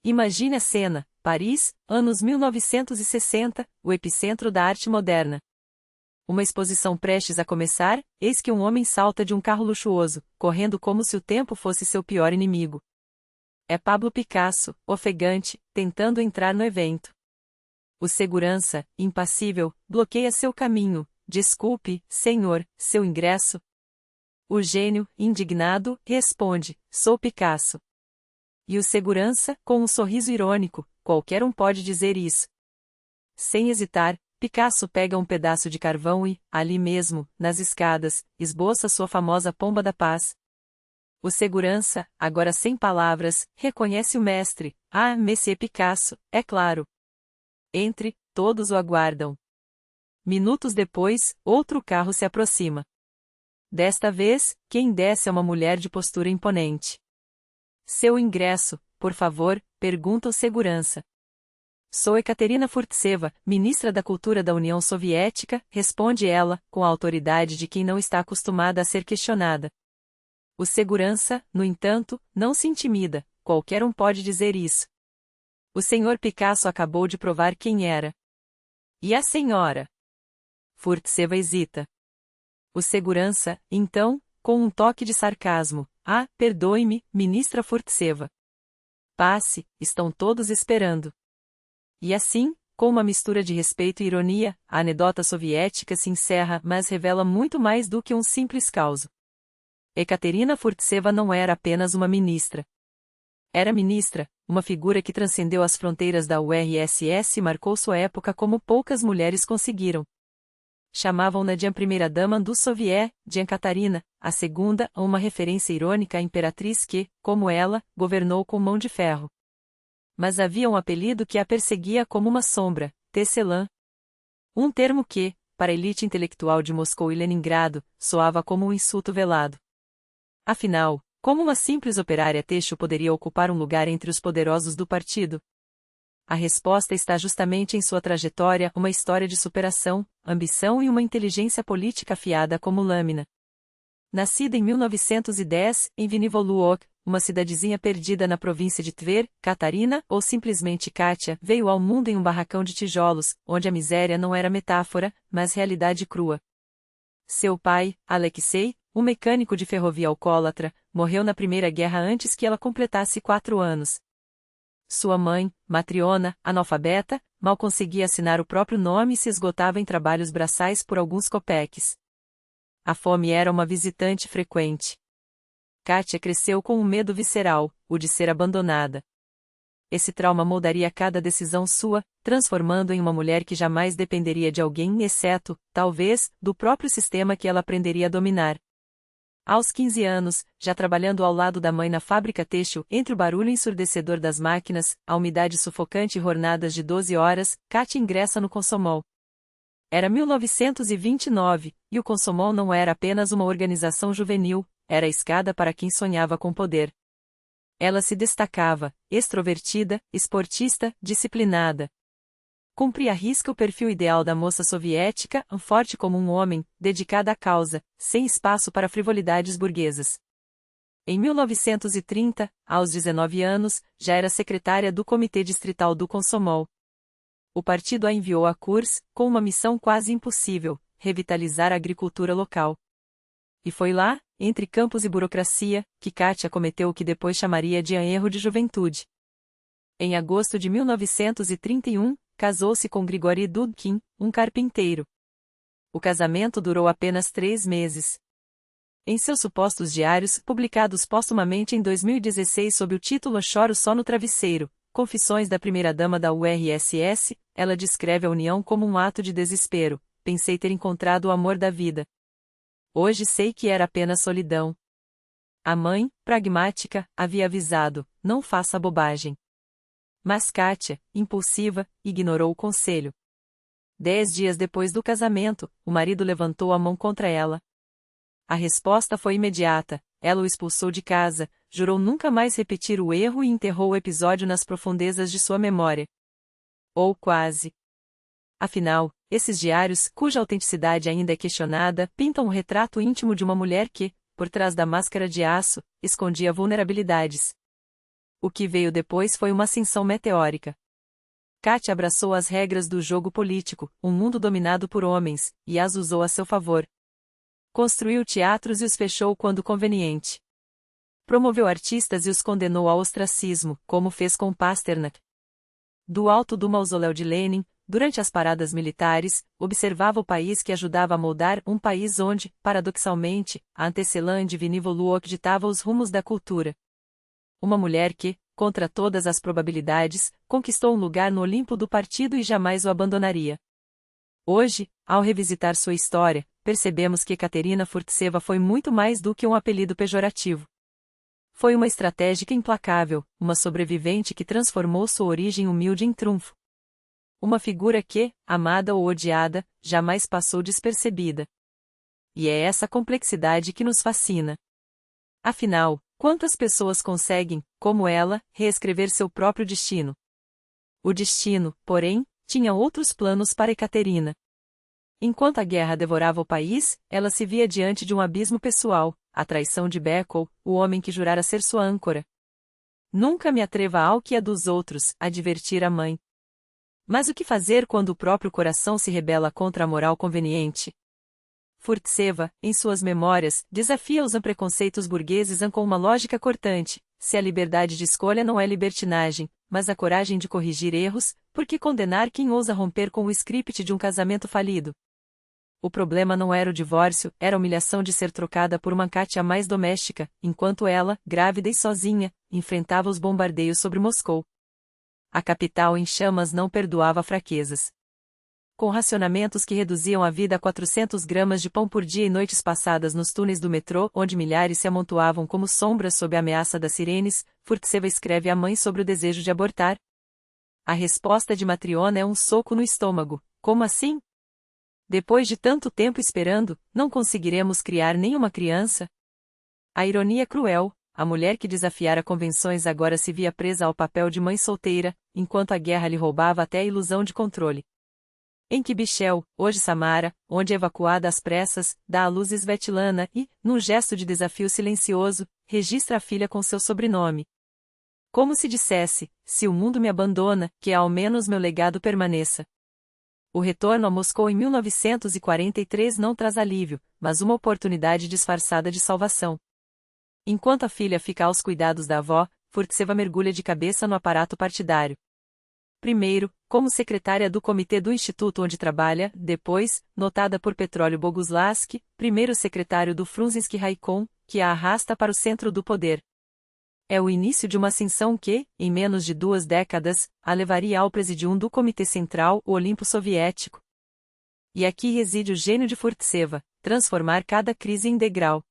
Imagine a cena: Paris, anos 1960, o epicentro da arte moderna. Uma exposição prestes a começar, eis que um homem salta de um carro luxuoso, correndo como se o tempo fosse seu pior inimigo. É Pablo Picasso, ofegante, tentando entrar no evento. O segurança, impassível, bloqueia seu caminho. Desculpe, senhor, seu ingresso? O gênio, indignado, responde: sou Picasso. E o segurança, com um sorriso irônico: qualquer um pode dizer isso. Sem hesitar, Picasso pega um pedaço de carvão e, ali mesmo, nas escadas, esboça sua famosa Pomba da Paz. O segurança, agora sem palavras, reconhece o mestre: ah, Monsieur Picasso, é claro. Entre, todos o aguardam. Minutos depois, outro carro se aproxima. Desta vez, quem desce é uma mulher de postura imponente. Seu ingresso, por favor, pergunta o segurança. Sou Ekaterina Furtseva, ministra da Cultura da União Soviética, responde ela, com a autoridade de quem não está acostumada a ser questionada. O segurança, no entanto, não se intimida: qualquer um pode dizer isso. O senhor Picasso acabou de provar quem era. E a senhora? Furtseva hesita. O segurança, então, com um toque de sarcasmo: ah, perdoe-me, ministra Furtseva. Passe, estão todos esperando. E assim, com uma mistura de respeito e ironia, a anedota soviética se encerra, mas revela muito mais do que um simples caos. Ekaterina Furtseva não era apenas uma ministra. Era ministra, uma figura que transcendeu as fronteiras da URSS e marcou sua época como poucas mulheres conseguiram. Chamavam-na de a primeira-dama do Soviet, de Ekaterina, a segunda, uma referência irônica à imperatriz que, como ela, governou com mão de ferro. Mas havia um apelido que a perseguia como uma sombra: tecelã. Um termo que, para a elite intelectual de Moscou e Leningrado, soava como um insulto velado. Afinal, como uma simples operária têxtil poderia ocupar um lugar entre os poderosos do partido? A resposta está justamente em sua trajetória, uma história de superação, ambição e uma inteligência política afiada como lâmina. Nascida em 1910, em Vinivoluok, uma cidadezinha perdida na província de Tver, Catarina, ou simplesmente Kátia, veio ao mundo em um barracão de tijolos, onde a miséria não era metáfora, mas realidade crua. Seu pai, Alexei, um mecânico de ferrovia alcoólatra, morreu na Primeira Guerra antes que ela completasse 4 anos. Sua mãe, Matriona, analfabeta, mal conseguia assinar o próprio nome e se esgotava em trabalhos braçais por alguns copeques. A fome era uma visitante frequente. Kátia cresceu com um medo visceral, o de ser abandonada. Esse trauma moldaria cada decisão sua, transformando em uma mulher que jamais dependeria de alguém exceto, talvez, do próprio sistema que ela aprenderia a dominar. Aos 15 anos, já trabalhando ao lado da mãe na fábrica têxtil, entre o barulho ensurdecedor das máquinas, a umidade sufocante e jornadas de 12 horas, Kátia ingressa no Komsomol. Era 1929, e o Komsomol não era apenas uma organização juvenil, era a escada para quem sonhava com poder. Ela se destacava, extrovertida, esportista, disciplinada. Cumpria à risca o perfil ideal da moça soviética, forte como um homem, dedicada à causa, sem espaço para frivolidades burguesas. Em 1930, aos 19 anos, já era secretária do Comitê Distrital do Komsomol. O partido a enviou a Kurs, com uma missão quase impossível: revitalizar a agricultura local. E foi lá, entre campos e burocracia, que Kátia cometeu o que depois chamaria de erro de juventude. Em agosto de 1931, casou-se com Grigori Dudkin, um carpinteiro. O casamento durou apenas 3 meses. Em seus supostos diários, publicados póstumamente em 2016 sob o título Choro Só no Travesseiro, Confissões da Primeira-Dama da URSS, ela descreve a união como um ato de desespero: pensei ter encontrado o amor da vida. Hoje sei que era apenas solidão. A mãe, pragmática, havia avisado: não faça bobagem. Mas Kátia, impulsiva, ignorou o conselho. 10 dias depois do casamento, o marido levantou a mão contra ela. A resposta foi imediata: ela o expulsou de casa, jurou nunca mais repetir o erro e enterrou o episódio nas profundezas de sua memória. Ou quase. Afinal, esses diários, cuja autenticidade ainda é questionada, pintam um retrato íntimo de uma mulher que, por trás da máscara de aço, escondia vulnerabilidades. O que veio depois foi uma ascensão meteórica. Kat abraçou as regras do jogo político, um mundo dominado por homens, e as usou a seu favor. Construiu teatros e os fechou quando conveniente. Promoveu artistas e os condenou ao ostracismo, como fez com Pasternak. Do alto do mausoléu de Lenin, durante as paradas militares, observava o país que ajudava a moldar um país onde, paradoxalmente, a Antecelã Divinivoluok ditava os rumos da cultura. Uma mulher que, contra todas as probabilidades, conquistou um lugar no Olimpo do partido e jamais o abandonaria. Hoje, ao revisitar sua história, percebemos que Katerina Furtseva foi muito mais do que um apelido pejorativo. Foi uma estratégica implacável, uma sobrevivente que transformou sua origem humilde em triunfo. Uma figura que, amada ou odiada, jamais passou despercebida. E é essa complexidade que nos fascina. Afinal, quantas pessoas conseguem, como ela, reescrever seu próprio destino? O destino, porém, tinha outros planos para Ekaterina. Enquanto a guerra devorava o país, ela se via diante de um abismo pessoal, a traição de Bekov, o homem que jurara ser sua âncora. Nunca me atreva ao que é dos outros, advertir a mãe. Mas o que fazer quando o próprio coração se rebela contra a moral conveniente? Furtseva, em suas memórias, desafia os preconceitos burgueses com uma lógica cortante: se a liberdade de escolha não é libertinagem, mas a coragem de corrigir erros, por que condenar quem ousa romper com o script de um casamento falido? O problema não era o divórcio, era a humilhação de ser trocada por uma Katia mais doméstica, enquanto ela, grávida e sozinha, enfrentava os bombardeios sobre Moscou. A capital em chamas não perdoava fraquezas. Com racionamentos que reduziam a vida a 400 gramas de pão por dia e noites passadas nos túneis do metrô, onde milhares se amontoavam como sombras sob a ameaça das sirenes, Furtseva escreve à mãe sobre o desejo de abortar. A resposta de Matriona é um soco no estômago: como assim? Depois de tanto tempo esperando, não conseguiremos criar nenhuma criança? A ironia cruel: a mulher que desafiara convenções agora se via presa ao papel de mãe solteira, enquanto a guerra lhe roubava até a ilusão de controle. Em Kibichel, hoje Samara, onde evacuada às pressas, dá à luz Svetlana e, num gesto de desafio silencioso, registra a filha com seu sobrenome. Como se dissesse: se o mundo me abandona, que ao menos meu legado permaneça. O retorno a Moscou em 1943 não traz alívio, mas uma oportunidade disfarçada de salvação. Enquanto a filha fica aos cuidados da avó, Furtseva mergulha de cabeça no aparato partidário. Primeiro, como secretária do comitê do instituto onde trabalha, depois, notada por Petróleo Boguslaski, primeiro secretário do Frunzinski Raikom, que a arrasta para o centro do poder. É o início de uma ascensão que, em menos de 2 décadas, a levaria ao presidium do Comitê Central, o Olimpo Soviético. E aqui reside o gênio de Furtseva: transformar cada crise em degrau.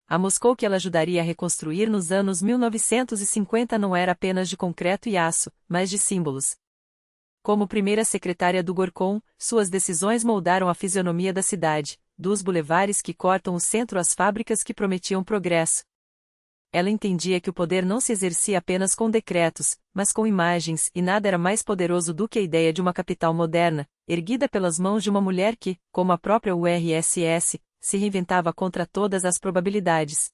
A Moscou que ela ajudaria a reconstruir nos anos 1950 não era apenas de concreto e aço, mas de símbolos. Como primeira secretária do Gorkon, suas decisões moldaram a fisionomia da cidade, dos bulevares que cortam o centro às fábricas que prometiam progresso. Ela entendia que o poder não se exercia apenas com decretos, mas com imagens, e nada era mais poderoso do que a ideia de uma capital moderna, erguida pelas mãos de uma mulher que, como a própria URSS, se reinventava contra todas as probabilidades.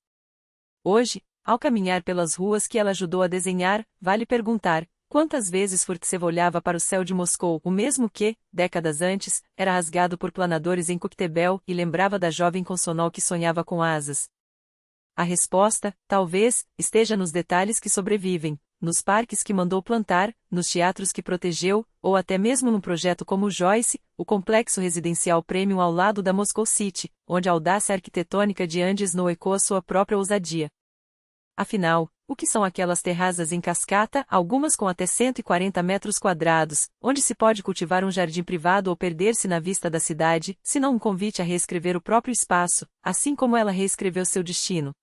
Hoje, ao caminhar pelas ruas que ela ajudou a desenhar, vale perguntar: quantas vezes Furtseva olhava para o céu de Moscou, o mesmo que, décadas antes, era rasgado por planadores em Koktebel, e lembrava da jovem Konsonol que sonhava com asas? A resposta, talvez, esteja nos detalhes que sobrevivem, nos parques que mandou plantar, nos teatros que protegeu, ou até mesmo num projeto como o Joyce, o complexo residencial premium ao lado da Moscow City, onde a audácia arquitetônica de Andy Snow ecoa sua própria ousadia. Afinal, o que são aquelas terrazas em cascata, algumas com até 140 metros quadrados, onde se pode cultivar um jardim privado ou perder-se na vista da cidade, se não um convite a reescrever o próprio espaço, assim como ela reescreveu seu destino?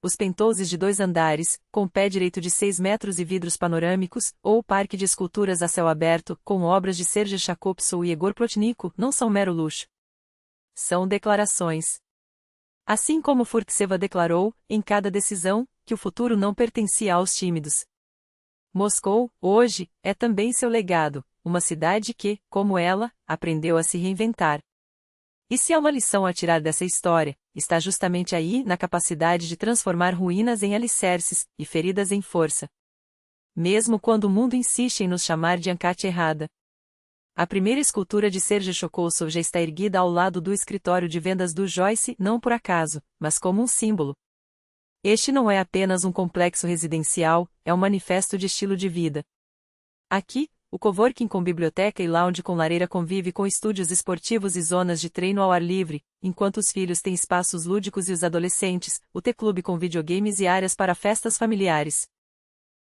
Os penthouses de 2 andares, com pé direito de 6 metros e vidros panorâmicos, ou o parque de esculturas a céu aberto, com obras de Sergei Chakopsov e Egor Plotnikov, não são mero luxo. São declarações. Assim como Furtseva declarou, em cada decisão, que o futuro não pertencia aos tímidos. Moscou, hoje, é também seu legado, uma cidade que, como ela, aprendeu a se reinventar. E se há uma lição a tirar dessa história, está justamente aí, na capacidade de transformar ruínas em alicerces, e feridas em força. mesmo quando o mundo insiste em nos chamar de Ankati errada. A primeira escultura de Serge Chocosso já está erguida ao lado do escritório de vendas do Joyce, não por acaso, mas como um símbolo. Este não é apenas um complexo residencial, é um manifesto de estilo de vida. Aqui, o coworking com biblioteca e lounge com lareira convive com estúdios esportivos e zonas de treino ao ar livre, enquanto os filhos têm espaços lúdicos e os adolescentes, o T-Clube com videogames e áreas para festas familiares.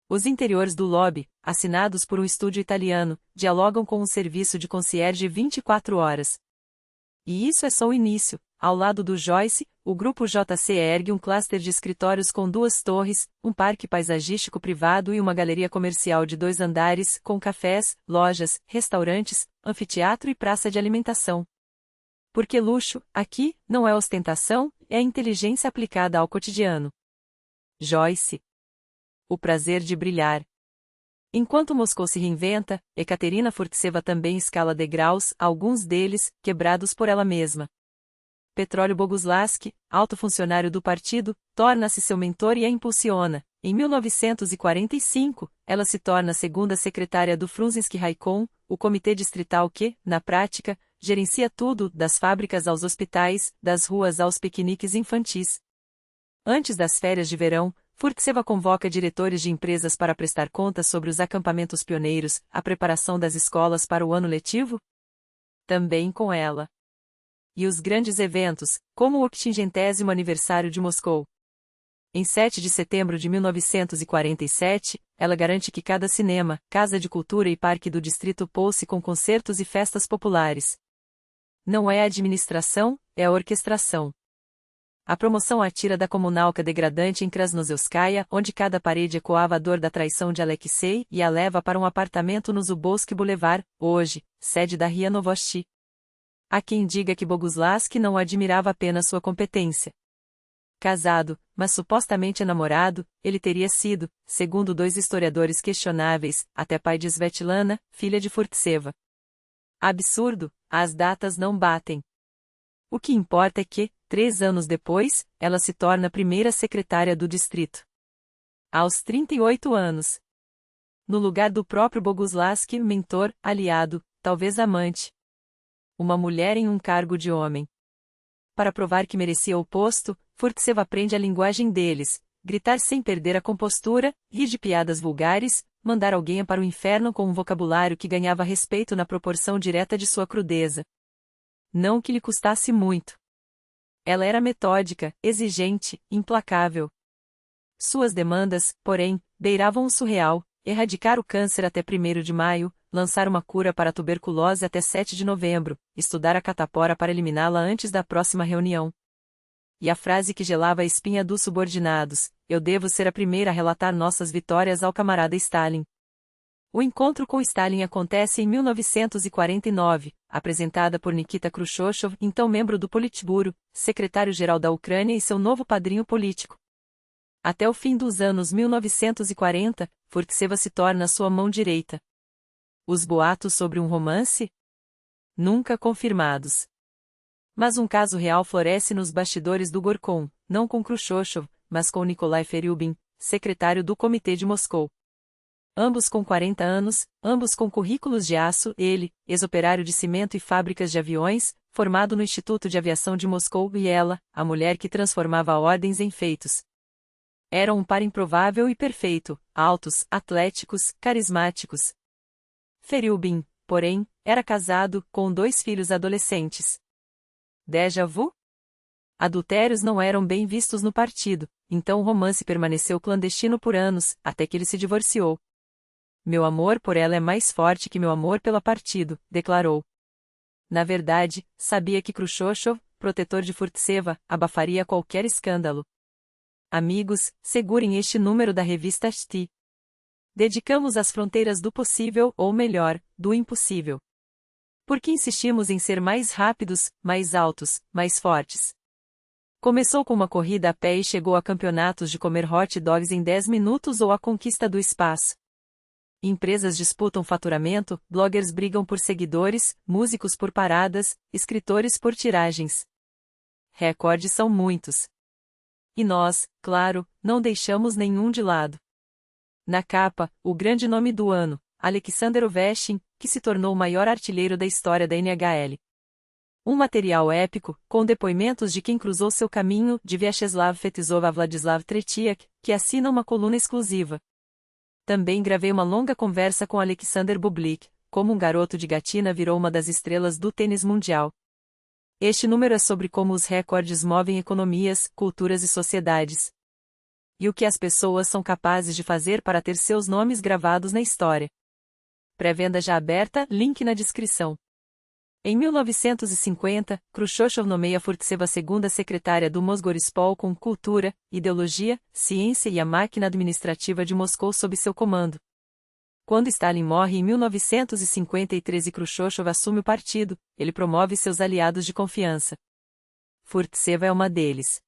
Os interiores do lobby, assinados por um estúdio italiano, dialogam com um serviço de concierge 24 horas. E isso é só o início. Ao lado do Joyce, o grupo JC ergue um cluster de escritórios com 2 torres, um parque paisagístico privado e uma galeria comercial de 2 andares, com cafés, lojas, restaurantes, anfiteatro e praça de alimentação. Porque luxo, aqui, não é ostentação, é inteligência aplicada ao cotidiano. Joyce. O prazer de brilhar. Enquanto Moscou se reinventa, Ekaterina Furtseva também escala degraus, alguns deles, quebrados por ela mesma. Petróleo Boguslaski, alto funcionário do partido, torna-se seu mentor e a impulsiona. Em 1945, ela se torna a segunda secretária do Frunzinski Raikom, o comitê distrital que, na prática, gerencia tudo, das fábricas aos hospitais, das ruas aos piqueniques infantis. Antes das férias de verão, Furtseva convoca diretores de empresas para prestar contas sobre os acampamentos pioneiros, a preparação das escolas para o ano letivo? Também com ela. E os grandes eventos, como o 80º aniversário de Moscou. Em 7 de setembro de 1947, ela garante que cada cinema, casa de cultura e parque do distrito pulse com concertos e festas populares. Não é a administração, é a orquestração. A promoção atira da comunalca degradante em Krasnozelskaya, onde cada parede ecoava a dor da traição de Alexei e a leva para um apartamento no Zubolski Boulevard, hoje, sede da RIA Novosti. Há quem diga que Boguslaski não admirava apenas sua competência. Casado, mas supostamente namorado, ele teria sido, segundo 2 historiadores questionáveis, até pai de Svetlana, filha de Furtseva. Absurdo, as datas não batem. O que importa é que, 3 anos depois, ela se torna a primeira secretária do distrito. Aos 38 anos. No lugar do próprio Boguslaski, mentor, aliado, talvez amante. Uma mulher em um cargo de homem. Para provar que merecia o posto, Furtseva aprende a linguagem deles, gritar sem perder a compostura, rir de piadas vulgares, mandar alguém para o inferno com um vocabulário que ganhava respeito na proporção direta de sua crudeza. Não que lhe custasse muito. Ela era metódica, exigente, implacável. Suas demandas, porém, beiravam o surreal: erradicar o câncer até 1º de maio, lançar uma cura para a tuberculose até 7 de novembro, estudar a catapora para eliminá-la antes da próxima reunião. E a frase que gelava a espinha dos subordinados: eu devo ser a primeira a relatar nossas vitórias ao camarada Stalin. O encontro com Stalin acontece em 1949, apresentada por Nikita Khrushchev, então membro do Politburo, secretário-geral da Ucrânia e seu novo padrinho político. Até o fim dos anos 1940, Furtseva se torna sua mão direita. Os boatos sobre um romance? Nunca confirmados. Mas um caso real floresce nos bastidores do Gorkon, não com Khrushchev, mas com Nikolai Feryubin, secretário do Comitê de Moscou. Ambos com 40 anos, ambos com currículos de aço, ele, ex-operário de cimento e fábricas de aviões, formado no Instituto de Aviação de Moscou, e ela, a mulher que transformava ordens em feitos. Eram um par improvável e perfeito, altos, atléticos, carismáticos. Feryubin, porém, era casado, com 2 filhos adolescentes. Déjà vu? Adultérios não eram bem vistos no partido, então o romance permaneceu clandestino por anos, até que ele se divorciou. Meu amor por ela é mais forte que meu amor pela partido, declarou. Na verdade, sabia que Khrushchev, protetor de Furtseva, abafaria qualquer escândalo. Amigos, segurem este número da revista ST. Dedicamos às fronteiras do possível, ou melhor, do impossível. Porque insistimos em ser mais rápidos, mais altos, mais fortes. Começou com uma corrida a pé e chegou a campeonatos de comer hot dogs em 10 minutos ou a conquista do espaço. Empresas disputam faturamento, bloggers brigam por seguidores, músicos por paradas, escritores por tiragens. Recordes são muitos. E nós, claro, não deixamos nenhum de lado. Na capa, o grande nome do ano, Alexander Ovechkin, que se tornou o maior artilheiro da história da NHL. Um material épico, com depoimentos de quem cruzou seu caminho, de Vyacheslav Fetisov a Vladislav Tretiak, que assina uma coluna exclusiva. Também gravei uma longa conversa com Alexander Bublik, como um garoto de Gatiná virou uma das estrelas do tênis mundial. Este número é sobre como os recordes movem economias, culturas e sociedades. E o que as pessoas são capazes de fazer para ter seus nomes gravados na história. Pré-venda já aberta, link na descrição. Em 1950, Khrushchev nomeia Furtseva segunda secretária do Mosgorispol com cultura, ideologia, ciência e a máquina administrativa de Moscou sob seu comando. Quando Stalin morre em 1953 e Khrushchev assume o partido, ele promove seus aliados de confiança. Furtseva é uma deles.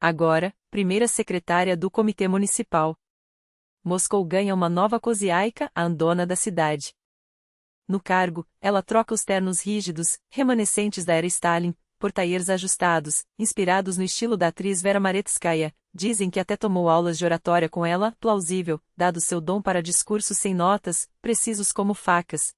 Agora, primeira secretária do Comitê Municipal. Moscou ganha uma nova Koziaika, a andona da cidade. No cargo, ela troca os ternos rígidos, remanescentes da era Stalin, por taiers ajustados, inspirados no estilo da atriz Vera Maretskaya. Dizem que até tomou aulas de oratória com ela, plausível, dado seu dom para discursos sem notas, precisos como facas.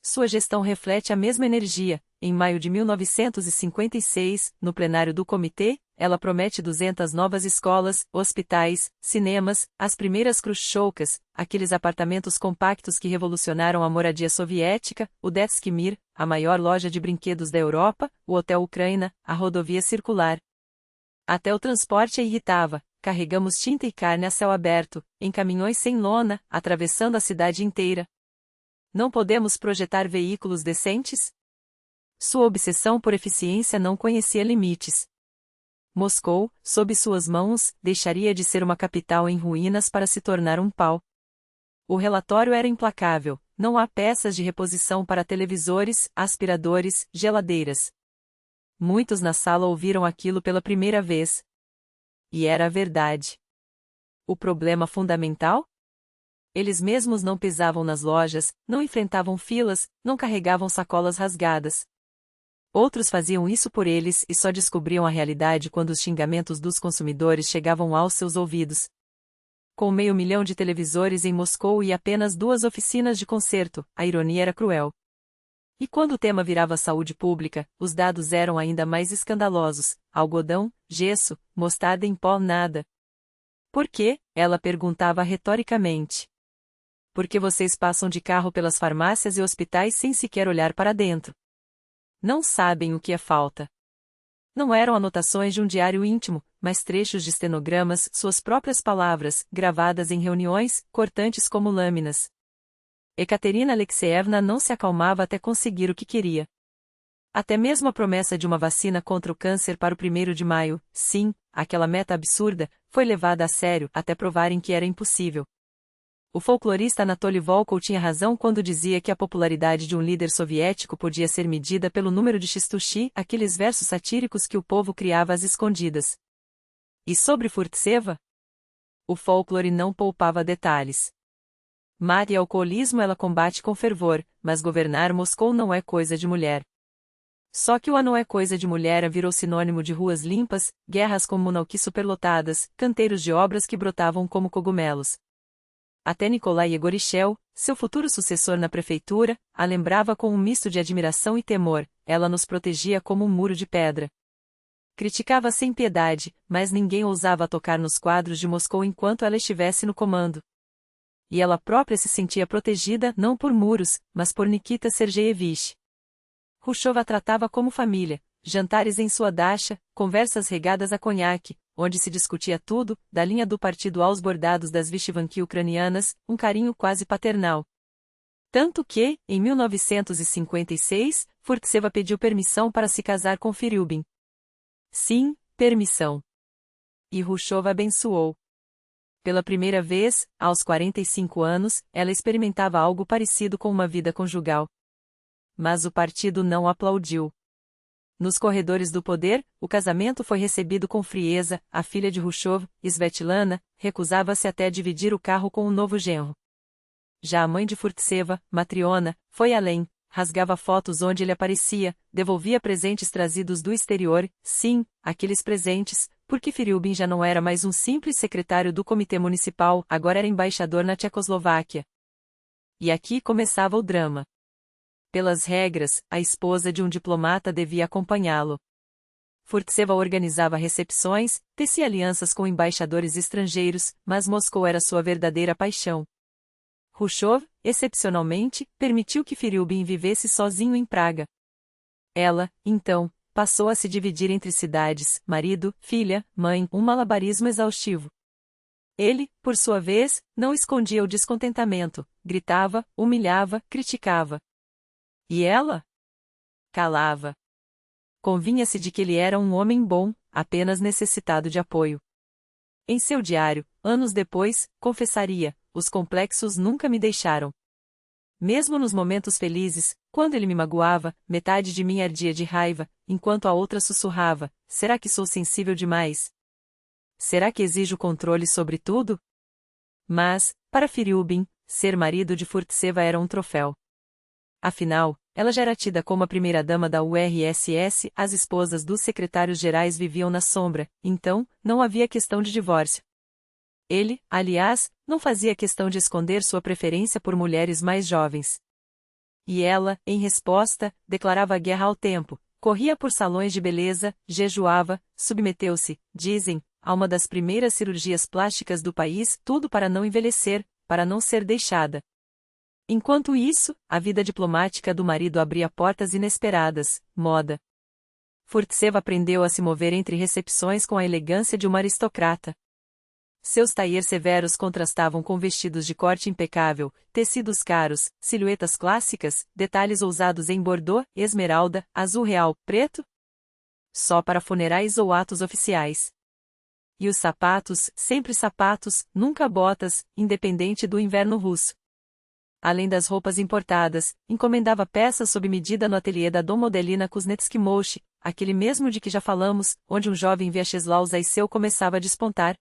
Sua gestão reflete a mesma energia. Em maio de 1956, no plenário do comitê, ela promete 200 novas escolas, hospitais, cinemas, as primeiras Khrushchevkas, aqueles apartamentos compactos que revolucionaram a moradia soviética, o Detski Mir, a maior loja de brinquedos da Europa, o Hotel Ucrânia, a rodovia circular. Até o transporte a irritava. Carregamos tinta e carne a céu aberto, em caminhões sem lona, atravessando a cidade inteira. Não podemos projetar veículos decentes? Sua obsessão por eficiência não conhecia limites. Moscou, sob suas mãos, deixaria de ser uma capital em ruínas para se tornar um pau. O relatório era implacável: não há peças de reposição para televisores, aspiradores, geladeiras. Muitos na sala ouviram aquilo pela primeira vez. E era a verdade. O problema fundamental? Eles mesmos não pisavam nas lojas, não enfrentavam filas, não carregavam sacolas rasgadas. Outros faziam isso por eles e só descobriam a realidade quando os xingamentos dos consumidores chegavam aos seus ouvidos. Com 500 mil de televisores em Moscou e apenas 2 oficinas de conserto, a ironia era cruel. E quando o tema virava saúde pública, os dados eram ainda mais escandalosos: algodão, gesso, mostarda em pó, nada. Por quê? Ela perguntava retoricamente. Porque vocês passam de carro pelas farmácias e hospitais sem sequer olhar para dentro. Não sabem o que é falta. Não eram anotações de um diário íntimo, mas trechos de estenogramas, suas próprias palavras, gravadas em reuniões, cortantes como lâminas. Ekaterina Alexeyevna não se acalmava até conseguir o que queria. Até mesmo a promessa de uma vacina contra o câncer para o 1º de maio, sim, aquela meta absurda, foi levada a sério até provarem que era impossível. O folclorista Anatoly Volkov tinha razão quando dizia que a popularidade de um líder soviético podia ser medida pelo número de Chistushi, aqueles versos satíricos que o povo criava às escondidas. E sobre Furtseva? O folclore não poupava detalhes. Mate e alcoolismo ela combate com fervor, mas governar Moscou não é coisa de mulher. Só que o não é coisa de mulher virou sinônimo de ruas limpas, guerras comunal-que superlotadas, canteiros de obras que brotavam como cogumelos. Até Nikolai Yegorichel, seu futuro sucessor na prefeitura, a lembrava com um misto de admiração e temor. Ela nos protegia como um muro de pedra. Criticava sem piedade, mas ninguém ousava tocar nos quadros de Moscou enquanto ela estivesse no comando. E ela própria se sentia protegida não por muros, mas por Nikita Sergeyevich. Khrushchev a tratava como família, jantares em sua dacha, conversas regadas a conhaque, onde se discutia tudo, da linha do partido aos bordados das vyshyvanki ucranianas, um carinho quase paternal. Tanto que, em 1956, Furtseva pediu permissão para se casar com Firyubin. Sim, permissão. E Khrushchev abençoou. Pela primeira vez, aos 45 anos, ela experimentava algo parecido com uma vida conjugal. Mas o partido não aplaudiu. Nos corredores do poder, o casamento foi recebido com frieza. A filha de Khrushchev, Svetlana, recusava-se até a dividir o carro com o novo genro. Já a mãe de Furtseva, Matriona, foi além, rasgava fotos onde ele aparecia, devolvia presentes trazidos do exterior, sim, aqueles presentes, porque Firiubin já não era mais um simples secretário do Comitê Municipal, agora era embaixador na Tchecoslováquia. E aqui começava o drama. Pelas regras, a esposa de um diplomata devia acompanhá-lo. Furtseva organizava recepções, tecia alianças com embaixadores estrangeiros, mas Moscou era sua verdadeira paixão. Hrushchov, excepcionalmente, permitiu que Firiubin vivesse sozinho em Praga. Ela, então, passou a se dividir entre cidades, marido, filha, mãe, um malabarismo exaustivo. Ele, por sua vez, não escondia o descontentamento, gritava, humilhava, criticava. E ela? Calava. Convinha-se de que ele era um homem bom, apenas necessitado de apoio. Em seu diário, anos depois, confessaria: os complexos nunca me deixaram. Mesmo nos momentos felizes, quando ele me magoava, metade de mim ardia de raiva, enquanto a outra sussurrava: será que sou sensível demais? Será que exijo controle sobre tudo? Mas, para Firiubin, ser marido de Furtseva era um troféu. Afinal, ela já era tida como a primeira-dama da URSS, as esposas dos secretários-gerais viviam na sombra, então, não havia questão de divórcio. Ele, aliás, não fazia questão de esconder sua preferência por mulheres mais jovens. E ela, em resposta, declarava guerra ao tempo, corria por salões de beleza, jejuava, submeteu-se, dizem, a uma das primeiras cirurgias plásticas do país, tudo para não envelhecer, para não ser deixada. Enquanto isso, a vida diplomática do marido abria portas inesperadas, moda. Furtseva aprendeu a se mover entre recepções com a elegância de uma aristocrata. Seus tailleurs severos contrastavam com vestidos de corte impecável, tecidos caros, silhuetas clássicas, detalhes ousados em bordô, esmeralda, azul real, preto. Só para funerais ou atos oficiais. E os sapatos, sempre sapatos, nunca botas, independente do inverno russo. Além das roupas importadas, encomendava peças sob medida no ateliê da Dom Modelina Kuznetsky Moshi, aquele mesmo de que já falamos, onde um jovem Vyacheslav Zaissev começava a despontar.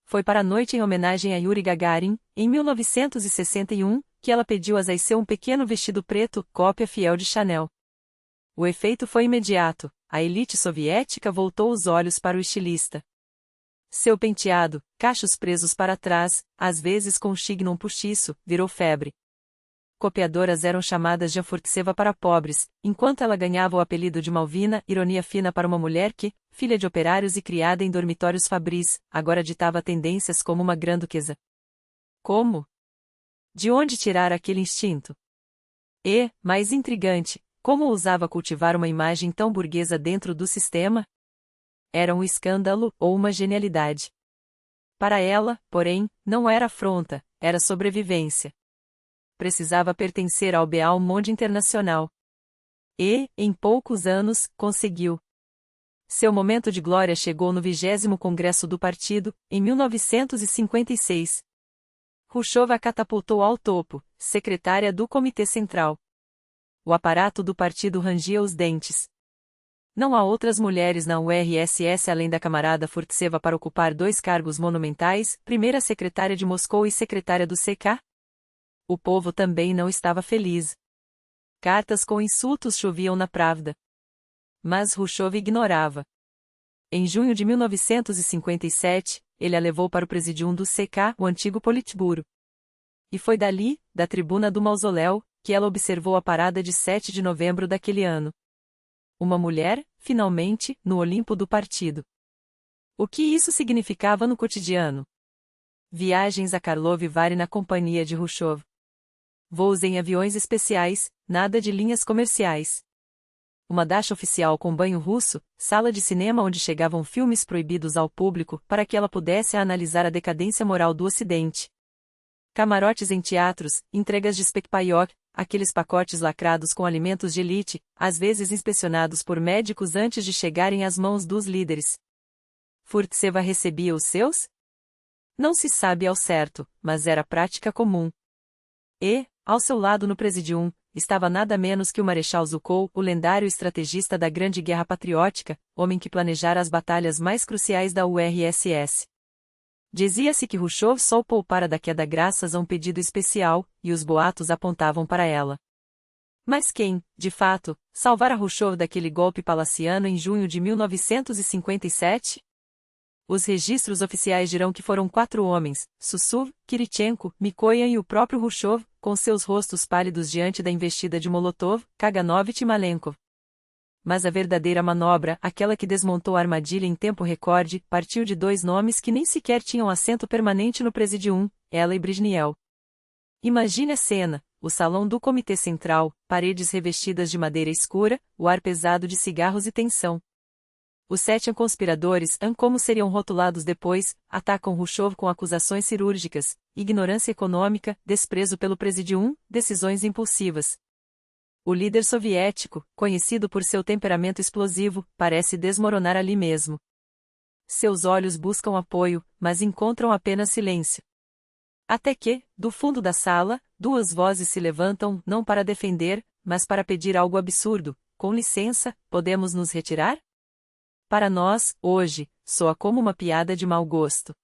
Foi para a noite em homenagem a Yuri Gagarin, em 1961, que ela pediu a Zaissev um pequeno vestido preto, cópia fiel de Chanel. O efeito foi imediato, a elite soviética voltou os olhos para o estilista. Seu penteado, cachos presos para trás, às vezes com um chignon postiço, virou febre. Copiadoras eram chamadas de Furtseva para pobres, enquanto ela ganhava o apelido de Malvina, ironia fina para uma mulher que, filha de operários e criada em dormitórios fabris, agora ditava tendências como uma grã-duquesa. Como? De onde tirar aquele instinto? E, mais intrigante, como ousava cultivar uma imagem tão burguesa dentro do sistema? Era um escândalo ou uma genialidade. Para ela, porém, não era afronta, era sobrevivência. Precisava pertencer ao Beal Monde Internacional. E, em poucos anos, conseguiu. Seu momento de glória chegou no 20º Congresso do Partido, em 1956. Hrushchov a catapultou ao topo, secretária do Comitê Central. O aparato do partido rangia os dentes. Não há outras mulheres na URSS além da camarada Furtseva para ocupar dois cargos monumentais, primeira secretária de Moscou e secretária do CK? O povo também não estava feliz. Cartas com insultos choviam na Pravda. Mas Hrushchov ignorava. Em junho de 1957, ele a levou para o presidium do CK, o antigo Politburo. E foi dali, da tribuna do mausoléu, que ela observou a parada de 7 de novembro daquele ano. Uma mulher, finalmente, no Olimpo do partido. O que isso significava no cotidiano? Viagens a Karlovy Vary na companhia de Hrushchov. Voos em aviões especiais, nada de linhas comerciais. Uma dacha oficial com banho russo, sala de cinema onde chegavam filmes proibidos ao público para que ela pudesse analisar a decadência moral do Ocidente. Camarotes em teatros, entregas de spekpayok, aqueles pacotes lacrados com alimentos de elite, às vezes inspecionados por médicos antes de chegarem às mãos dos líderes. Furtseva recebia os seus? Não se sabe ao certo, mas era prática comum. E, ao seu lado no presidium, estava nada menos que o Marechal Zhukov, o lendário estrategista da Grande Guerra Patriótica, homem que planejara as batalhas mais cruciais da URSS. Dizia-se que Hrushchov só o poupara da queda graças a um pedido especial, e os boatos apontavam para ela. Mas quem, de fato, salvara Hrushchov daquele golpe palaciano em junho de 1957? Os registros oficiais dirão que foram 4 homens, Sussuv, Kirichenko, Mikoyan e o próprio Hrushchov, com seus rostos pálidos diante da investida de Molotov, Kaganovich e Malenkov. Mas a verdadeira manobra, aquela que desmontou a armadilha em tempo recorde, partiu de 2 nomes que nem sequer tinham assento permanente no Presidium, ela e Brezhnev. Imagine a cena: o salão do Comitê Central, paredes revestidas de madeira escura, o ar pesado de cigarros e tensão. Os 7 conspiradores, como seriam rotulados depois, atacam Hrushchov com acusações cirúrgicas, ignorância econômica, desprezo pelo Presidium, decisões impulsivas. O líder soviético, conhecido por seu temperamento explosivo, parece desmoronar ali mesmo. Seus olhos buscam apoio, mas encontram apenas silêncio. Até que, do fundo da sala, 2 vozes se levantam, não para defender, mas para pedir algo absurdo: com licença, podemos nos retirar? Para nós, hoje, soa como uma piada de mau gosto.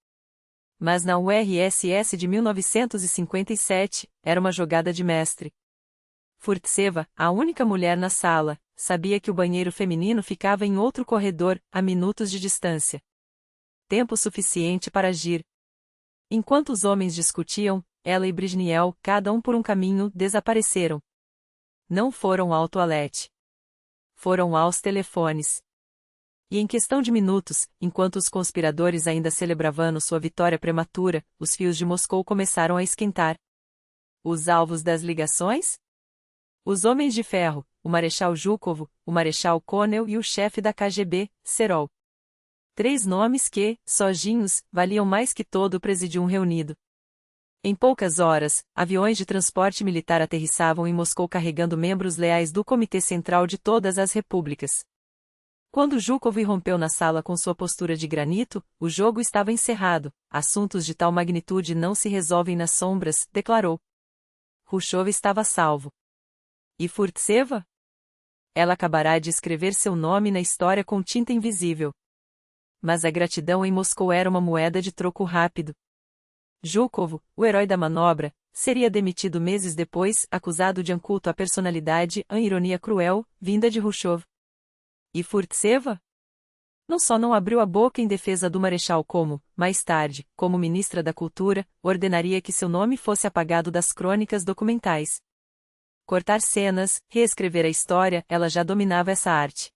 Mas na URSS de 1957, era uma jogada de mestre. Furtseva, a única mulher na sala, sabia que o banheiro feminino ficava em outro corredor, a minutos de distância. Tempo suficiente para agir. Enquanto os homens discutiam, ela e Brezhnev, cada um por um caminho, desapareceram. Não foram ao toalete. Foram aos telefones. E em questão de minutos, enquanto os conspiradores ainda celebravam sua vitória prematura, os fios de Moscou começaram a esquentar. Os alvos das ligações? Os homens de ferro, o Marechal Zhukov, o Marechal Konel e o chefe da KGB, Serol. 3 nomes que, sozinhos, valiam mais que todo o Presidium reunido. Em poucas horas, aviões de transporte militar aterrissavam em Moscou carregando membros leais do Comitê Central de todas as repúblicas. Quando Zhukov irrompeu na sala com sua postura de granito, o jogo estava encerrado, assuntos de tal magnitude não se resolvem nas sombras, declarou. Hrushchov estava salvo. E Furtseva? Ela acabará de escrever seu nome na história com tinta invisível. Mas a gratidão em Moscou era uma moeda de troco rápido. Zhukov, o herói da manobra, seria demitido meses depois, acusado de inculto à personalidade, a ironia cruel, vinda de Hrushchov. E Furtseva? Não só não abriu a boca em defesa do Marechal como, mais tarde, como ministra da Cultura, ordenaria que seu nome fosse apagado das crônicas documentais. Cortar cenas, reescrever a história, ela já dominava essa arte.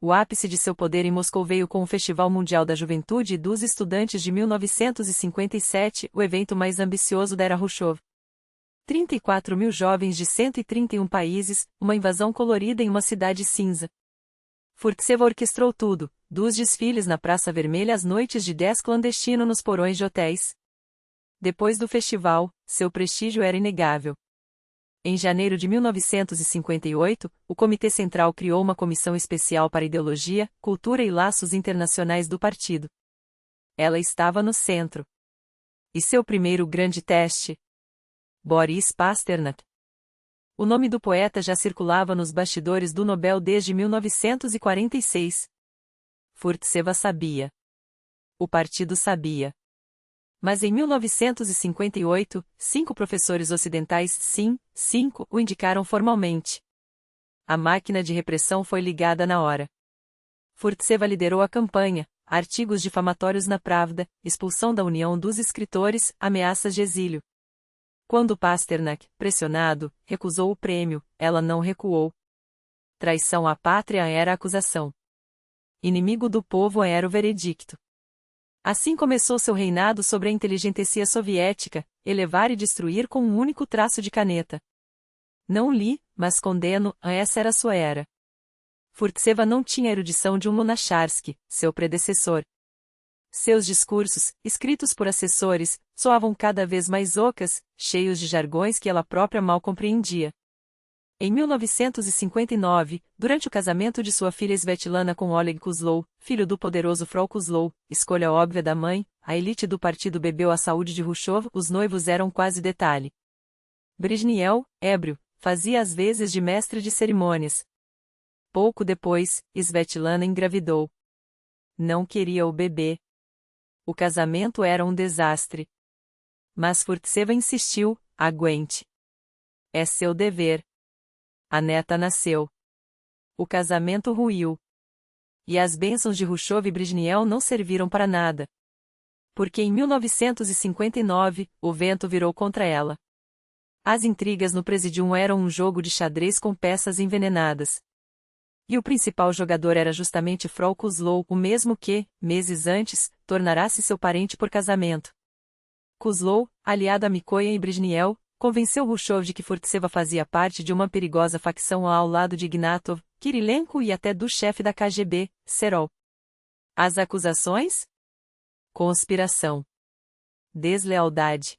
O ápice de seu poder em Moscou veio com o Festival Mundial da Juventude e dos Estudantes de 1957, o evento mais ambicioso da era Hrushchov. 34.000 jovens de 131 países, uma invasão colorida em uma cidade cinza. Furtseva orquestrou tudo, dos desfiles na Praça Vermelha às noites de 10 clandestino nos porões de hotéis. Depois do festival, seu prestígio era inegável. Em janeiro de 1958, o Comitê Central criou uma comissão especial para ideologia, cultura e laços internacionais do partido. Ela estava no centro. E seu primeiro grande teste? Boris Pasternak. O nome do poeta já circulava nos bastidores do Nobel desde 1946. Furtseva sabia. O partido sabia. Mas em 1958, 5 professores ocidentais, sim, 5, o indicaram formalmente. A máquina de repressão foi ligada na hora. Furtseva liderou a campanha, artigos difamatórios na Pravda, expulsão da União dos Escritores, ameaças de exílio. Quando Pasternak, pressionado, recusou o prêmio, ela não recuou. Traição à pátria era a acusação. Inimigo do povo era o veredicto. Assim começou seu reinado sobre a inteligentsia soviética, elevar e destruir com um único traço de caneta. Não li, mas condeno, essa era sua era. Furtseva não tinha a erudição de um Lunacharsky, seu predecessor. Seus discursos, escritos por assessores, soavam cada vez mais ocas, cheios de jargões que ela própria mal compreendia. Em 1959, durante o casamento de sua filha Svetlana com Oleg Kozlov, filho do poderoso Frol Kozlov, escolha óbvia da mãe, a elite do partido bebeu a saúde de Hrushchov, os noivos eram quase detalhe. Brezhnev, ébrio, fazia às vezes de mestre de cerimônias. Pouco depois, Svetlana engravidou. Não queria o bebê. O casamento era um desastre. Mas Furtseva insistiu, aguente. É seu dever. A neta nasceu. O casamento ruiu. E as bênçãos de Hrushchov e Brezhnev não serviram para nada. Porque em 1959, o vento virou contra ela. As intrigas no Presidium eram um jogo de xadrez com peças envenenadas. E o principal jogador era justamente Frol Kozlov, o mesmo que, meses antes, tornará-se seu parente por casamento. Kozlov, aliado a Mikoyan e Brezhnev, convenceu Hrushchov de que Furtseva fazia parte de uma perigosa facção ao lado de Ignatov, Kirilenko e até do chefe da KGB, Serov. As acusações? Conspiração. Deslealdade.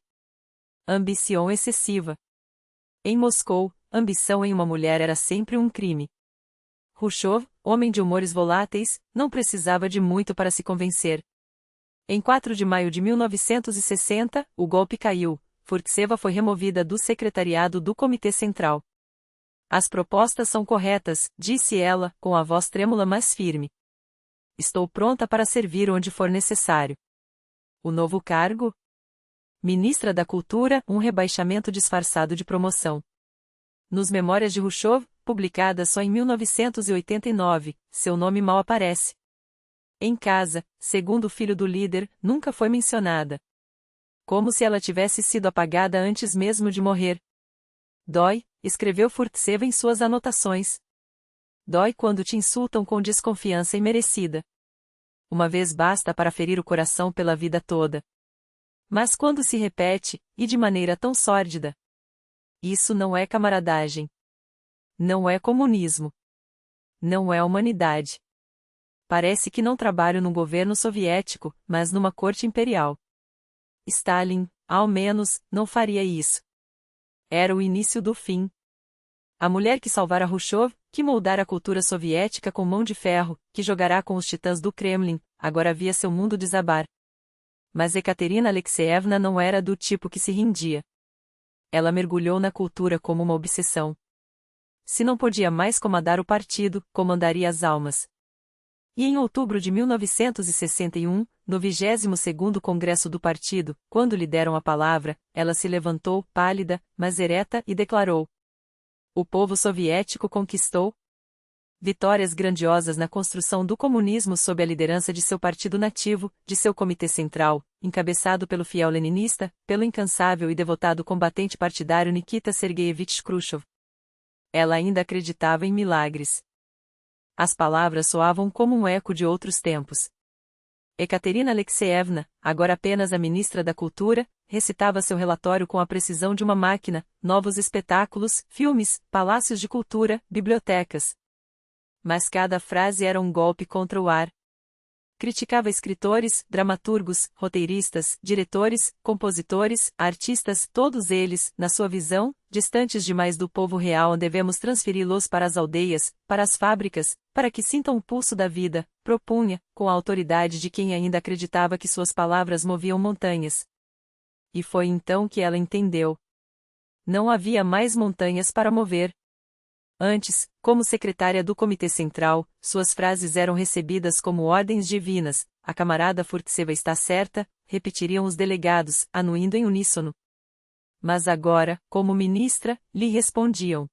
Ambição excessiva. Em Moscou, ambição em uma mulher era sempre um crime. Hrushchov, homem de humores voláteis, não precisava de muito para se convencer. Em 4 de maio de 1960, o golpe caiu. Furtseva foi removida do secretariado do Comitê Central. As propostas são corretas, disse ela, com a voz trêmula mas firme. Estou pronta para servir onde for necessário. O novo cargo? Ministra da Cultura, um rebaixamento disfarçado de promoção. Nos Memórias de Hrushchov, publicadas só em 1989, seu nome mal aparece. Em casa, segundo o filho do líder, nunca foi mencionada. Como se ela tivesse sido apagada antes mesmo de morrer. Dói, escreveu Furtseva em suas anotações. Dói quando te insultam com desconfiança imerecida. Uma vez basta para ferir o coração pela vida toda. Mas quando se repete, e de maneira tão sórdida. Isso não é camaradagem. Não é comunismo. Não é humanidade. Parece que não trabalho num governo soviético, mas numa corte imperial. Stalin, ao menos, não faria isso. Era o início do fim. A mulher que salvara Hrushchov, que moldara a cultura soviética com mão de ferro, que jogará com os titãs do Kremlin, agora via seu mundo desabar. Mas Ekaterina Alexeyevna não era do tipo que se rendia. Ela mergulhou na cultura como uma obsessão. Se não podia mais comandar o partido, comandaria as almas. E em outubro de 1961, no 22º Congresso do Partido, quando lhe deram a palavra, ela se levantou, pálida, mas ereta, e declarou: o povo soviético conquistou vitórias grandiosas na construção do comunismo sob a liderança de seu partido nativo, de seu comitê central, encabeçado pelo fiel leninista, pelo incansável e devotado combatente partidário Nikita Sergeyevich Khrushchev. Ela ainda acreditava em milagres. As palavras soavam como um eco de outros tempos. Ekaterina Alexeyevna, agora apenas a ministra da Cultura, recitava seu relatório com a precisão de uma máquina, novos espetáculos, filmes, palácios de cultura, bibliotecas. Mas cada frase era um golpe contra o ar. Criticava escritores, dramaturgos, roteiristas, diretores, compositores, artistas, todos eles, na sua visão, distantes demais do povo real, onde devemos transferi-los para as aldeias, para as fábricas, para que sintam o pulso da vida, propunha, com a autoridade de quem ainda acreditava que suas palavras moviam montanhas. E foi então que ela entendeu. Não havia mais montanhas para mover. Antes, como secretária do Comitê Central, suas frases eram recebidas como ordens divinas. A camarada Furtseva está certa, repetiriam os delegados, anuindo em uníssono. Mas agora, como ministra, lhe respondiam.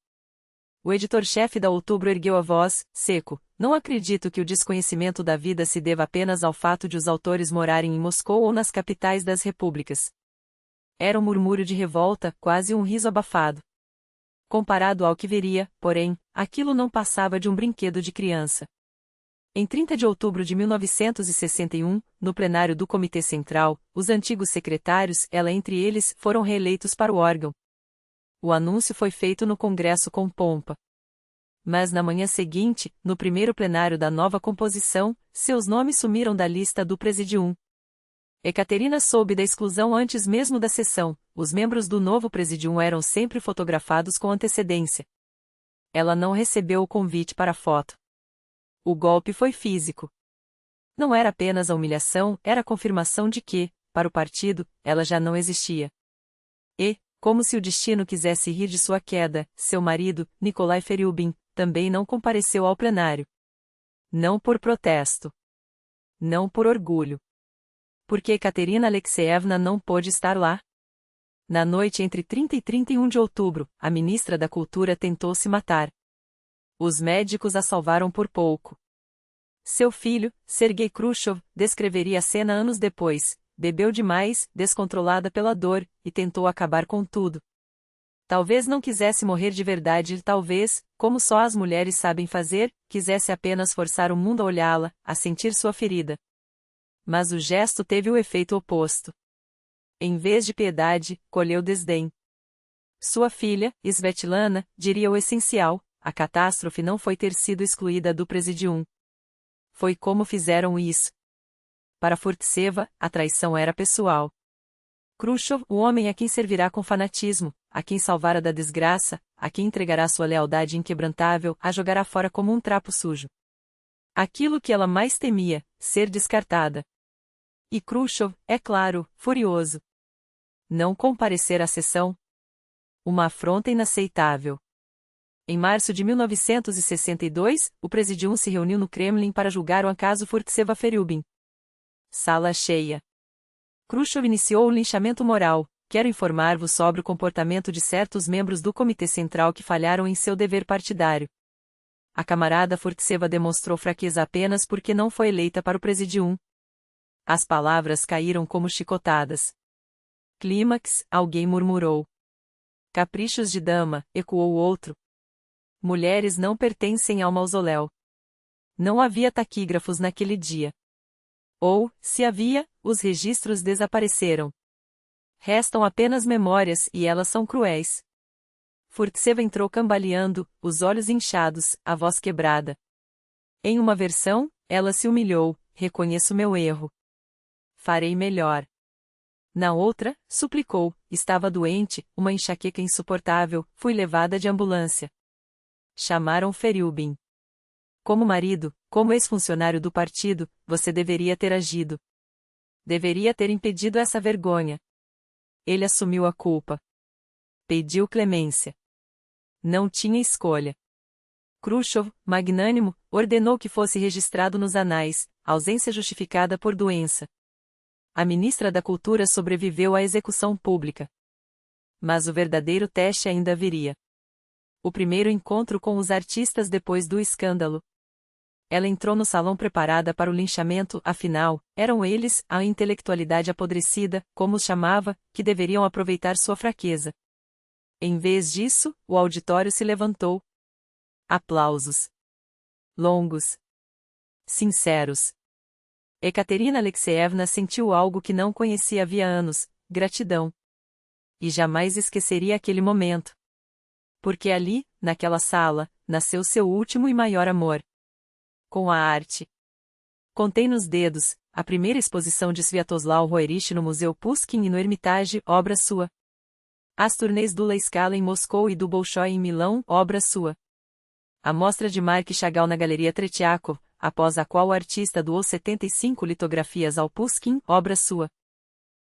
O editor-chefe da Outubro ergueu a voz, seco: não acredito que o desconhecimento da vida se deva apenas ao fato de os autores morarem em Moscou ou nas capitais das repúblicas. Era um murmúrio de revolta, quase um riso abafado. Comparado ao que veria, porém, aquilo não passava de um brinquedo de criança. Em 30 de outubro de 1961, no plenário do Comitê Central, os antigos secretários, ela entre eles, foram reeleitos para o órgão. O anúncio foi feito no Congresso com pompa. Mas na manhã seguinte, no primeiro plenário da nova composição, seus nomes sumiram da lista do Presidium. Ekaterina soube da exclusão antes mesmo da sessão. Os membros do novo Presidium eram sempre fotografados com antecedência. Ela não recebeu o convite para a foto. O golpe foi físico. Não era apenas a humilhação, era a confirmação de que, para o partido, ela já não existia. E, como se o destino quisesse rir de sua queda, seu marido, Nikolai Feryubin, também não compareceu ao plenário. Não por protesto. Não por orgulho. Porque Ekaterina Alexeyevna não pôde estar lá. Na noite entre 30 e 31 de outubro, a ministra da Cultura tentou se matar. Os médicos a salvaram por pouco. Seu filho, Sergei Khrushchev, descreveria a cena anos depois: bebeu demais, descontrolada pela dor, e tentou acabar com tudo. Talvez não quisesse morrer de verdade e talvez, como só as mulheres sabem fazer, quisesse apenas forçar o mundo a olhá-la, a sentir sua ferida. Mas o gesto teve o efeito oposto. Em vez de piedade, colheu desdém. Sua filha, Svetlana, diria o essencial: a catástrofe não foi ter sido excluída do Presidium. Foi como fizeram isso. Para Furtseva, a traição era pessoal. Khrushchev, o homem a quem servirá com fanatismo, a quem salvará da desgraça, a quem entregará sua lealdade inquebrantável, a jogará fora como um trapo sujo. Aquilo que ela mais temia, ser descartada. E Khrushchev, é claro, furioso. Não comparecer à sessão? Uma afronta inaceitável. Em março de 1962, o Presidium se reuniu no Kremlin para julgar o caso Furtseva-Feryubin. Sala cheia. Khrushchev iniciou o linchamento moral. Quero informar-vos sobre o comportamento de certos membros do Comitê Central que falharam em seu dever partidário. A camarada Furtseva demonstrou fraqueza apenas porque não foi eleita para o Presidium. As palavras caíram como chicotadas. Clímax, alguém murmurou. Caprichos de dama, ecoou o outro. Mulheres não pertencem ao mausoléu. Não havia taquígrafos naquele dia. Ou, se havia, os registros desapareceram. Restam apenas memórias e elas são cruéis. Furtseva entrou cambaleando, os olhos inchados, a voz quebrada. Em uma versão, ela se humilhou: reconheço meu erro. Farei melhor. Na outra, suplicou: estava doente, uma enxaqueca insuportável, fui levada de ambulância. Chamaram Feryubin. Como marido, como ex-funcionário do partido, você deveria ter agido. Deveria ter impedido essa vergonha. Ele assumiu a culpa. Pediu clemência. Não tinha escolha. Khrushchev, magnânimo, ordenou que fosse registrado nos anais: ausência justificada por doença. A ministra da Cultura sobreviveu à execução pública. Mas o verdadeiro teste ainda viria. O primeiro encontro com os artistas depois do escândalo. Ela entrou no salão preparada para o linchamento, afinal, eram eles, a intelectualidade apodrecida, como os chamava, que deveriam aproveitar sua fraqueza. Em vez disso, o auditório se levantou. Aplausos. Longos. Sinceros. Ekaterina Alexeyevna sentiu algo que não conhecia havia anos: gratidão. E jamais esqueceria aquele momento. Porque ali, naquela sala, nasceu seu último e maior amor. Com a arte. Contei nos dedos, a primeira exposição de Sviatoslav Roerich no Museu Pushkin e no Hermitage, obra sua. As turnês do La Scala em Moscou e do Bolshoi em Milão, obra sua. A mostra de Marc Chagall na Galeria Tretiakov, após a qual o artista doou 75 litografias ao Pushkin, obra sua.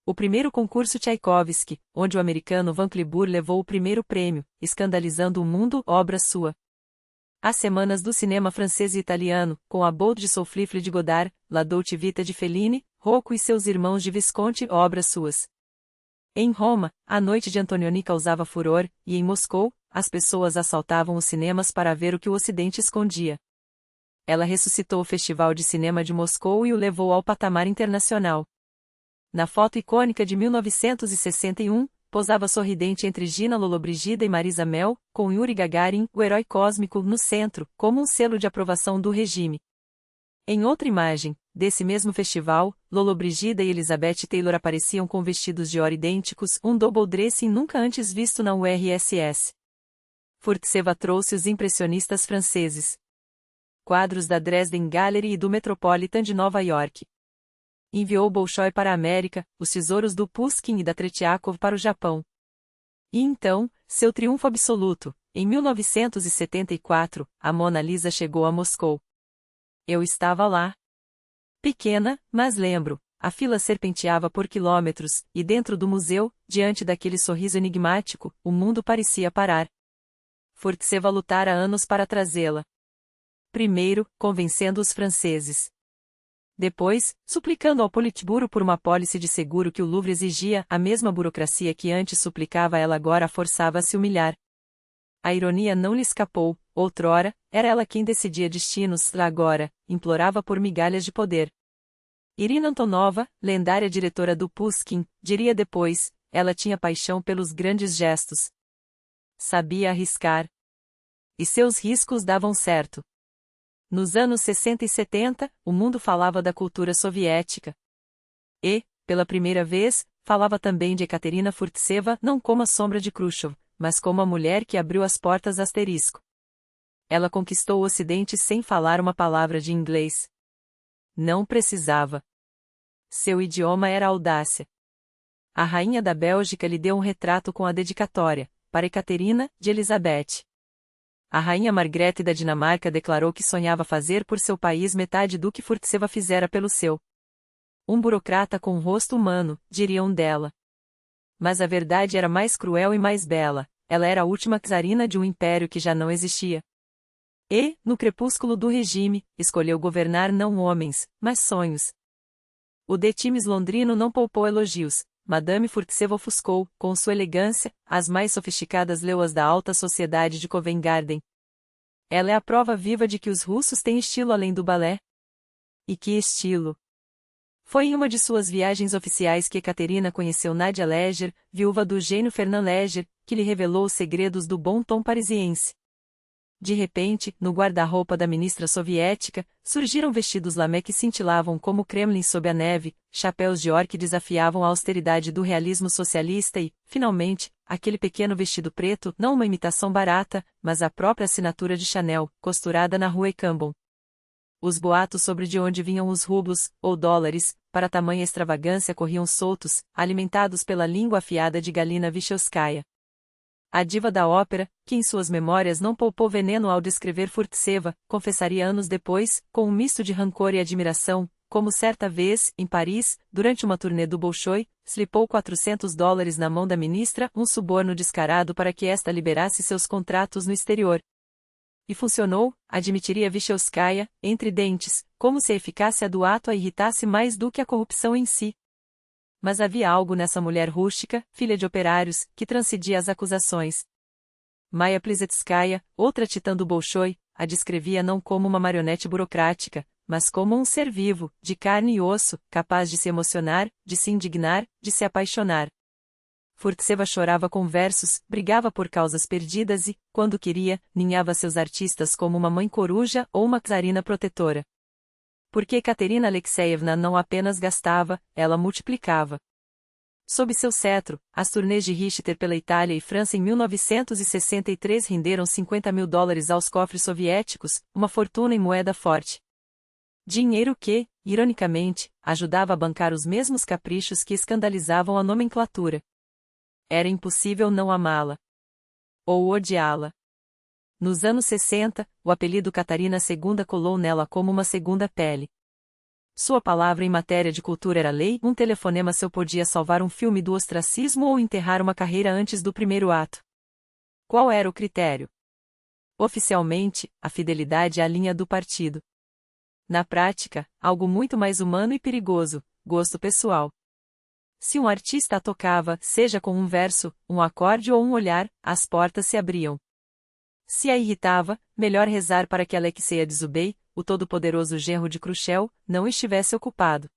O primeiro concurso Tchaikovsky, onde o americano Van Cliburn levou o primeiro prêmio, escandalizando o mundo, obra sua. As semanas do cinema francês e italiano, com a Boat de Souflifre de Godard, La Dolce Vita de Fellini, Rocco e seus irmãos de Visconti, obras suas. Em Roma, a noite de Antonioni causava furor, e em Moscou, as pessoas assaltavam os cinemas para ver o que o Ocidente escondia. Ela ressuscitou o Festival de Cinema de Moscou e o levou ao patamar internacional. Na foto icônica de 1961, posava sorridente entre Gina Lollobrigida e Marisa Mel, com Yuri Gagarin, o herói cósmico, no centro, como um selo de aprovação do regime. Em outra imagem, desse mesmo festival, Lollobrigida e Elizabeth Taylor apareciam com vestidos de ouro idênticos, um double dressing nunca antes visto na URSS. Furtseva trouxe os impressionistas franceses. Quadros da Dresden Gallery e do Metropolitan de Nova York. Enviou Bolshoi para a América, os tesouros do Pushkin e da Tretiakov para o Japão. E então, seu triunfo absoluto: em 1974, a Mona Lisa chegou a Moscou. Eu estava lá. Pequena, mas lembro, a fila serpenteava por quilômetros, e dentro do museu, diante daquele sorriso enigmático, o mundo parecia parar. Furtseva lutara anos para trazê-la. Primeiro, convencendo os franceses. Depois, suplicando ao Politburo por uma apólice de seguro que o Louvre exigia, a mesma burocracia que antes suplicava a ela agora a forçava a se humilhar. A ironia não lhe escapou: Outrora, era ela quem decidia destinos, agora, implorava por migalhas de poder. Irina Antonova, lendária diretora do Pushkin, diria depois, ela tinha paixão pelos grandes gestos. Sabia arriscar. E seus riscos davam certo. Nos anos 60 e 70, o mundo falava da cultura soviética. E, pela primeira vez, falava também de Ekaterina Furtseva não como a sombra de Khrushchev, mas como a mulher que abriu as portas asterisco. Ela conquistou o Ocidente sem falar uma palavra de inglês. Não precisava. Seu idioma era audácia. A rainha da Bélgica lhe deu um retrato com a dedicatória, para Ekaterina, de Elizabeth. A rainha Margrethe da Dinamarca declarou que sonhava fazer por seu país metade do que Furtseva fizera pelo seu. Um burocrata com um rosto humano, diriam dela. Mas a verdade era mais cruel e mais bela, ela era a última czarina de um império que já não existia. E, no crepúsculo do regime, escolheu governar não homens, mas sonhos. O The Times londrino não poupou elogios. Madame Furtseva ofuscou, com sua elegância, as mais sofisticadas leoas da alta sociedade de Covent Garden. Ela é a prova viva de que os russos têm estilo além do balé. E que estilo! Foi em uma de suas viagens oficiais que Ekaterina conheceu Nadia Leger, viúva do gênio Fernand Léger, que lhe revelou os segredos do bom tom parisiense. De repente, no guarda-roupa da ministra soviética, surgiram vestidos lamé que cintilavam como o Kremlin sob a neve, chapéus Dior que desafiavam a austeridade do realismo socialista e, finalmente, aquele pequeno vestido preto, não uma imitação barata, mas a própria assinatura de Chanel, costurada na rua Cambon. Os boatos sobre de onde vinham os rublos, ou dólares, para tamanha extravagância corriam soltos, alimentados pela língua afiada de Galina Vyshevskaya. A diva da ópera, que em suas memórias não poupou veneno ao descrever Furtseva, confessaria anos depois, com um misto de rancor e admiração, como certa vez, em Paris, durante uma turnê do Bolshoi, slipou $400 na mão da ministra, um suborno descarado para que esta liberasse seus contratos no exterior. E funcionou, admitiria Vyshevskaya, entre dentes, como se a eficácia do ato a irritasse mais do que a corrupção em si. Mas havia algo nessa mulher rústica, filha de operários, que transcendia as acusações. Maya Plisetskaya, outra titã do Bolshoi, a descrevia não como uma marionete burocrática, mas como um ser vivo, de carne e osso, capaz de se emocionar, de se indignar, de se apaixonar. Furtseva chorava com versos, brigava por causas perdidas e, quando queria, ninhava seus artistas como uma mãe coruja ou uma czarina protetora. Porque Ekaterina Alexeyevna não apenas gastava, ela multiplicava. Sob seu cetro, as turnês de Richter pela Itália e França em 1963 renderam $50.000 aos cofres soviéticos, uma fortuna em moeda forte. Dinheiro que, ironicamente, ajudava a bancar os mesmos caprichos que escandalizavam a nomenclatura. Era impossível não amá-la. Ou odiá-la. Nos anos 60, o apelido Catarina II colou nela como uma segunda pele. Sua palavra em matéria de cultura era lei, um telefonema seu podia salvar um filme do ostracismo ou enterrar uma carreira antes do primeiro ato. Qual era o critério? Oficialmente, a fidelidade à linha do partido. Na prática, algo muito mais humano e perigoso, gosto pessoal. Se um artista a tocava, seja com um verso, um acorde ou um olhar, as portas se abriam. Se a irritava, melhor rezar para que Alexei Dzubei, o todo-poderoso genro de Khrushchev, não estivesse ocupado.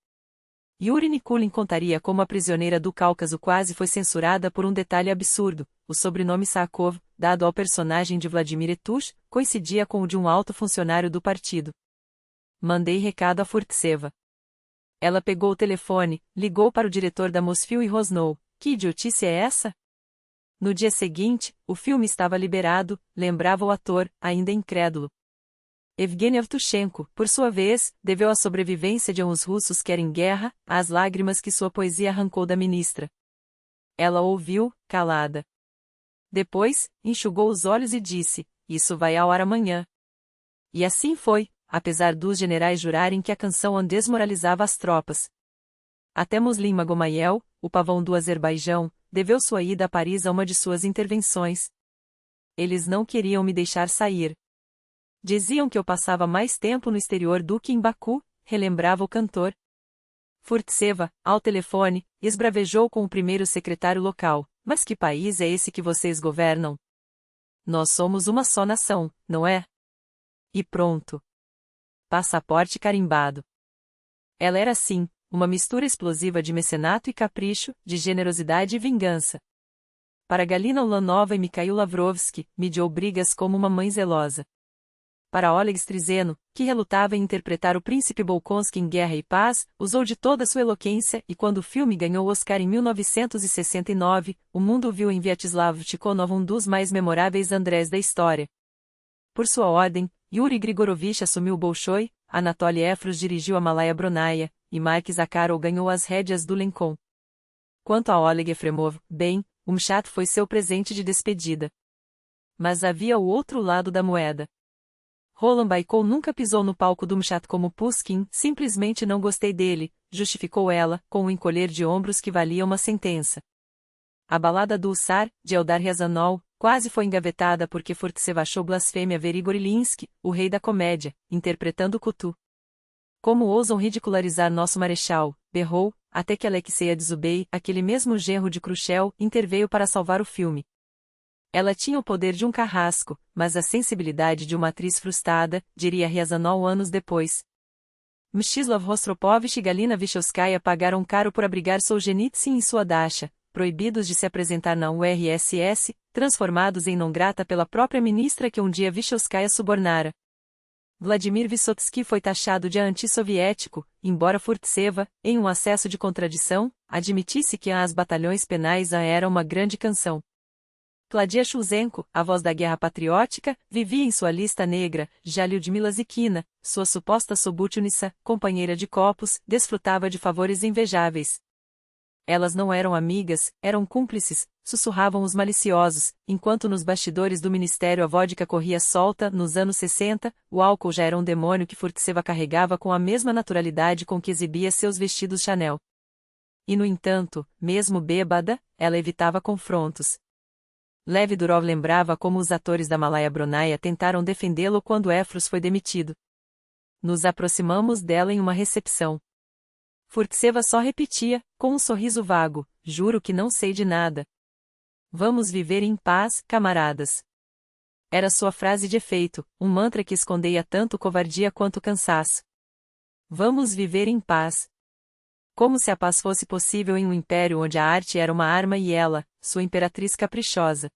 Yuri Nikulin contaria como a prisioneira do Cáucaso quase foi censurada por um detalhe absurdo: o sobrenome Sakov, dado ao personagem de Vladimir Etush, coincidia com o de um alto funcionário do partido. Mandei recado a Furtseva. Ela pegou o telefone, ligou para o diretor da Mosfilm e rosnou: que idiotice é essa? No dia seguinte, o filme estava liberado, lembrava o ator, ainda incrédulo. Evgeny Evtushenko, por sua vez, deveu a sobrevivência de uns russos que eram em guerra, às lágrimas que sua poesia arrancou da ministra. Ela ouviu, calada. Depois, enxugou os olhos e disse: isso vai ao ar amanhã. E assim foi, apesar dos generais jurarem que a canção desmoralizava as tropas. Até Muslim Magomayel, o pavão do Azerbaijão, deveu sua ida a Paris a uma de suas intervenções. Eles não queriam me deixar sair. Diziam que eu passava mais tempo no exterior do que em Baku, relembrava o cantor. Furtseva, ao telefone, esbravejou com o primeiro secretário local: mas que país é esse que vocês governam? Nós somos uma só nação, não é? E pronto. Passaporte carimbado. Ela era assim, uma mistura explosiva de mecenato e capricho, de generosidade e vingança. Para Galina Ulanova e Mikhail Lavrovsky, mediou brigas como uma mãe zelosa. Para Oleg Strizeno, que relutava em interpretar o príncipe Bolkonsky em Guerra e Paz, usou de toda sua eloquência e quando o filme ganhou o Oscar em 1969, o mundo viu em Vyacheslav Tikhonov um dos mais memoráveis Andrés da história. Por sua ordem, Yuri Grigorovich assumiu o Bolshoi, Anatoly Efros dirigiu a Malaya Bronaia, e Mark Zakharov ganhou as rédeas do Lincoln. Quanto a Oleg Efremov, bem, o Mshat foi seu presente de despedida. Mas havia o outro lado da moeda. Roland Baikol nunca pisou no palco do Mshat como Pushkin, simplesmente não gostei dele, justificou ela, com um encolher de ombros que valia uma sentença. A balada do Hussar, de Eldar Riazanov, quase foi engavetada porque Furtsev achou blasfêmia ver Igor Ilyinsky, o rei da comédia, interpretando Kutu. Como ousam ridicularizar nosso marechal, berrou, até que Alexei Adzubei, aquele mesmo genro de Khrushchev, interveio para salvar o filme. Ela tinha o poder de um carrasco, mas a sensibilidade de uma atriz frustrada, diria Riazanov anos depois. Mstislav Rostropovich e Galina Vyshevskaya pagaram caro por abrigar Solzhenitsyn em sua dacha, proibidos de se apresentar na URSS, transformados em não grata pela própria ministra que um dia Vyshevskaya subornara. Vladimir Vysotsky foi taxado de antissoviético, embora Furtseva, em um acesso de contradição, admitisse que as batalhões penais era uma grande canção. Claudia Shulzenko, a voz da guerra patriótica, vivia em sua lista negra, já Lyudmila Zikina, sua suposta Sobutnitsa, companheira de copos, desfrutava de favores invejáveis. Elas não eram amigas, eram cúmplices, sussurravam os maliciosos, enquanto nos bastidores do ministério a vodka corria solta, nos anos 60, o álcool já era um demônio que Furtseva carregava com a mesma naturalidade com que exibia seus vestidos Chanel. E no entanto, mesmo bêbada, ela evitava confrontos. Lev Durov lembrava como os atores da Malaya Bronaia tentaram defendê-lo quando Efros foi demitido. Nos aproximamos dela em uma recepção. Furtseva só repetia, com um sorriso vago, juro que não sei de nada. Vamos viver em paz, camaradas. Era sua frase de efeito, um mantra que escondia tanto covardia quanto cansaço. Vamos viver em paz. Como se a paz fosse possível em um império onde a arte era uma arma e ela, sua imperatriz caprichosa.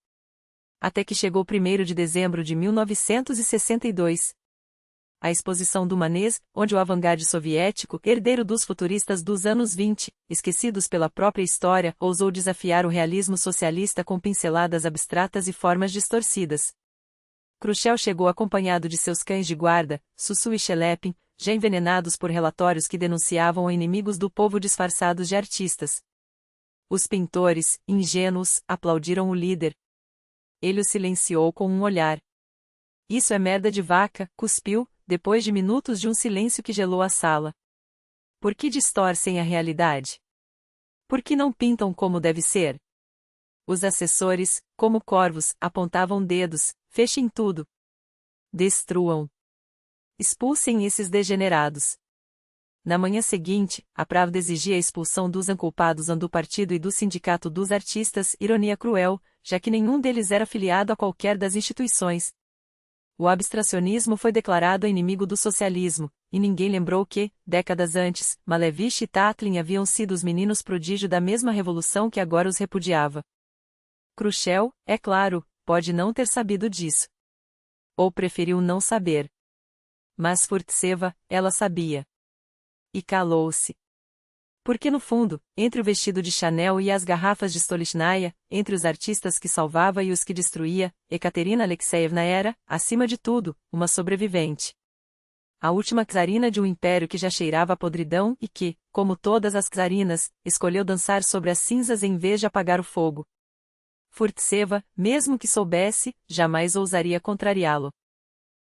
Até que chegou 1º de dezembro de 1962. A exposição do Manez, onde o avant-garde soviético, herdeiro dos futuristas dos anos 20, esquecidos pela própria história, ousou desafiar o realismo socialista com pinceladas abstratas e formas distorcidas. Khrushchev chegou acompanhado de seus cães de guarda, Sussu e Shelepin, já envenenados por relatórios que denunciavam inimigos do povo disfarçados de artistas. Os pintores, ingênuos, aplaudiram o líder. Ele o silenciou com um olhar. Isso é merda de vaca, cuspiu, depois de minutos de um silêncio que gelou a sala. Por que distorcem a realidade? Por que não pintam como deve ser? Os assessores, como corvos, apontavam dedos, fechem tudo. Destruam. Expulsem esses degenerados. Na manhã seguinte, a Pravda exigia a expulsão dos inculpados do partido e do sindicato dos artistas, ironia cruel, já que nenhum deles era afiliado a qualquer das instituições. O abstracionismo foi declarado inimigo do socialismo, e ninguém lembrou que, décadas antes, Malevich e Tatlin haviam sido os meninos prodígio da mesma revolução que agora os repudiava. Khrushchev, é claro, pode não ter sabido disso. Ou preferiu não saber. Mas Furtseva, ela sabia. E calou-se. Porque no fundo, entre o vestido de Chanel e as garrafas de Stolichnaya, entre os artistas que salvava e os que destruía, Ekaterina Alexeyevna era, acima de tudo, uma sobrevivente. A última czarina de um império que já cheirava a podridão e que, como todas as czarinas, escolheu dançar sobre as cinzas em vez de apagar o fogo. Furtseva, mesmo que soubesse, jamais ousaria contrariá-lo.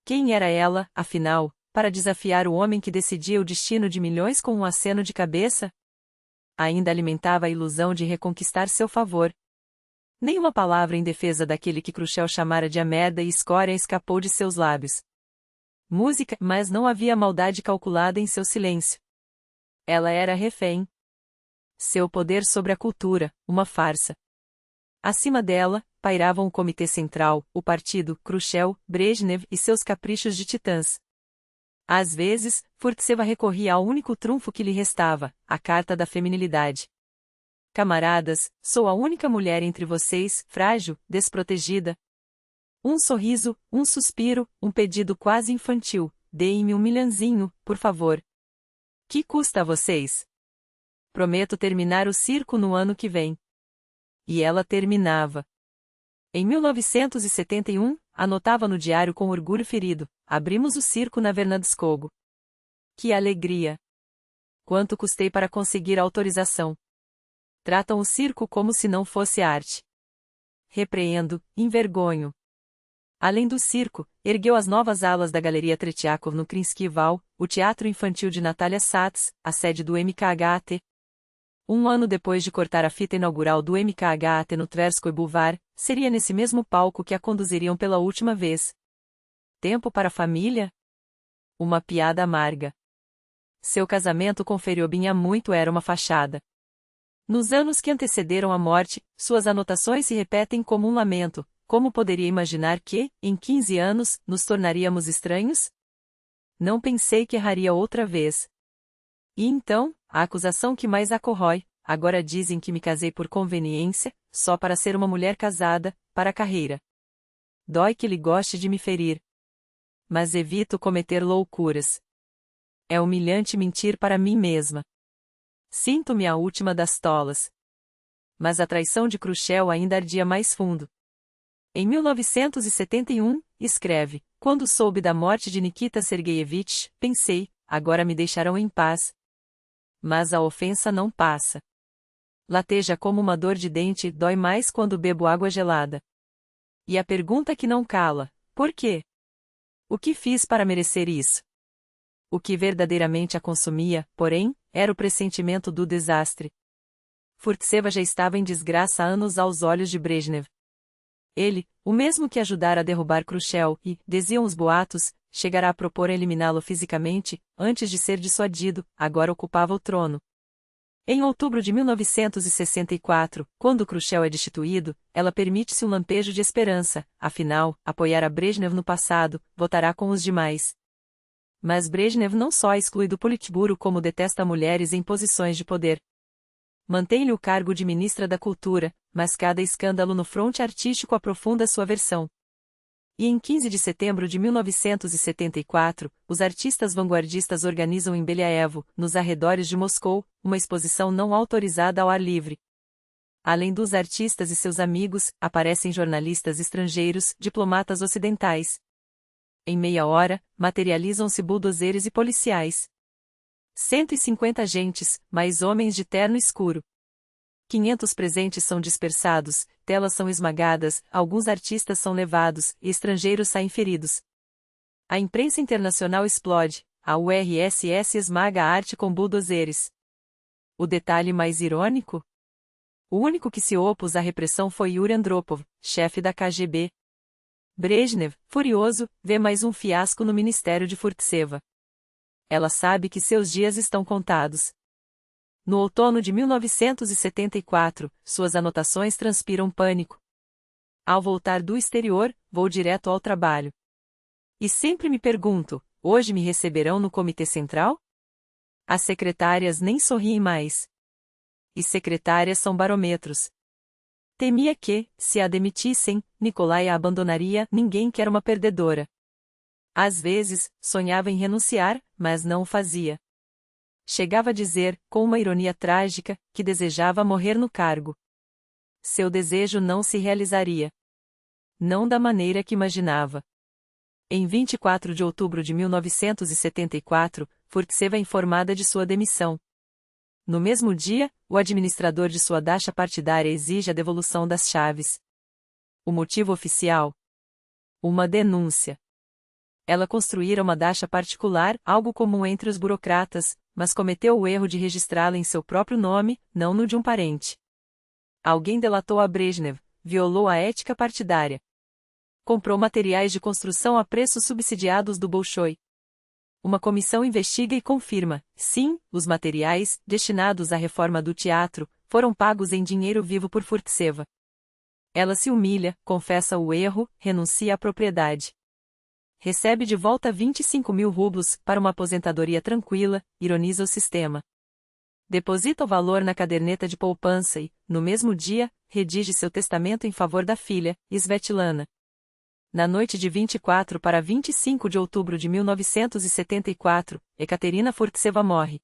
Quem era ela, afinal, para desafiar o homem que decidia o destino de milhões com um aceno de cabeça? Ainda alimentava a ilusão de reconquistar seu favor. Nenhuma palavra em defesa daquele que Khrushchev chamara de a merda e escória escapou de seus lábios. Música, mas não havia maldade calculada em seu silêncio. Ela era refém. Seu poder sobre a cultura, uma farsa. Acima dela, pairavam o Comitê Central, o partido, Khrushchev, Brezhnev e seus caprichos de titãs. Às vezes, Furtseva recorria ao único trunfo que lhe restava, a carta da feminilidade. Camaradas, sou a única mulher entre vocês, frágil, desprotegida. Um sorriso, um suspiro, um pedido quase infantil, deem-me um milhãozinho, por favor. Que custa a vocês? Prometo terminar o circo no ano que vem. E ela terminava. Em 1971, anotava no diário com orgulho ferido, abrimos o circo na Vernadskogo. Que alegria! Quanto custei para conseguir a autorização? Tratam o circo como se não fosse arte. Repreendo, envergonho. Além do circo, ergueu as novas alas da Galeria Tretiakov no Krinsky Val, o teatro infantil de Natalia Sats, a sede do MKHT. Um ano depois de cortar a fita inaugural do MKHT no Tverskoy Boulevard, seria nesse mesmo palco que a conduziriam pela última vez. Tempo para a família? Uma piada amarga. Seu casamento com Feriobin há muito era uma fachada. Nos anos que antecederam a morte, suas anotações se repetem como um lamento. Como poderia imaginar que, em 15 anos, nos tornaríamos estranhos? Não pensei que erraria outra vez. E então, a acusação que mais a corrói, agora dizem que me casei por conveniência, só para ser uma mulher casada, para a carreira. Dói que ele goste de me ferir. Mas evito cometer loucuras. É humilhante mentir para mim mesma. Sinto-me a última das tolas. Mas a traição de Khrushchev ainda ardia mais fundo. Em 1971, escreve, quando soube da morte de Nikita Sergeyevich, pensei, agora me deixarão em paz. Mas a ofensa não passa. Lateja como uma dor de dente, dói mais quando bebo água gelada. E a pergunta que não cala, por quê? O que fiz para merecer isso? O que verdadeiramente a consumia, porém, era o pressentimento do desastre. Furtseva já estava em desgraça há anos aos olhos de Brezhnev. Ele, o mesmo que ajudara a derrubar Khrushchev e, diziam os boatos, chegará a propor eliminá-lo fisicamente, antes de ser dissuadido, agora ocupava o trono. Em outubro de 1964, quando Khrushchev é destituído, ela permite-se um lampejo de esperança, afinal, apoiar a Brezhnev no passado, votará com os demais. Mas Brezhnev não só a exclui do Politburo como detesta mulheres em posições de poder. Mantém-lhe o cargo de ministra da Cultura, mas cada escândalo no fronte artístico aprofunda sua versão. E em 15 de setembro de 1974, os artistas vanguardistas organizam em Belyaevo, nos arredores de Moscou, uma exposição não autorizada ao ar livre. Além dos artistas e seus amigos, aparecem jornalistas estrangeiros, diplomatas ocidentais. Em meia hora, materializam-se buldozeres e policiais. 150 agentes, mais homens de terno escuro. 500 presentes são dispersados, telas são esmagadas, alguns artistas são levados, e estrangeiros saem feridos. A imprensa internacional explode, a URSS esmaga a arte com buldozeres. O detalhe mais irônico? O único que se opôs à repressão foi Yuri Andropov, chefe da KGB. Brezhnev, furioso, vê mais um fiasco no ministério de Furtseva. Ela sabe que seus dias estão contados. No outono de 1974, suas anotações transpiram pânico. Ao voltar do exterior, vou direto ao trabalho. E sempre me pergunto, hoje me receberão no Comitê Central? As secretárias nem sorriem mais. E secretárias são barômetros. Temia que, se a demitissem, Nikolai a abandonaria, ninguém quer uma perdedora. Às vezes, sonhava em renunciar, mas não o fazia. Chegava a dizer, com uma ironia trágica, que desejava morrer no cargo. Seu desejo não se realizaria. Não da maneira que imaginava. Em 24 de outubro de 1974, Furtseva é informada de sua demissão. No mesmo dia, o administrador de sua dacha partidária exige a devolução das chaves. O motivo oficial? Uma denúncia. Ela construíra uma dacha particular, algo comum entre os burocratas, mas cometeu o erro de registrá-la em seu próprio nome, não no de um parente. Alguém delatou a Brezhnev, violou a ética partidária. Comprou materiais de construção a preços subsidiados do Bolshoi. Uma comissão investiga e confirma, sim, os materiais, destinados à reforma do teatro, foram pagos em dinheiro vivo por Furtseva. Ela se humilha, confessa o erro, renuncia à propriedade. Recebe de volta 25.000 rublos para uma aposentadoria tranquila, ironiza o sistema. Deposita o valor na caderneta de poupança e, no mesmo dia, redige seu testamento em favor da filha, Svetlana. Na noite de 24 para 25 de outubro de 1974, Ekaterina Furtseva morre.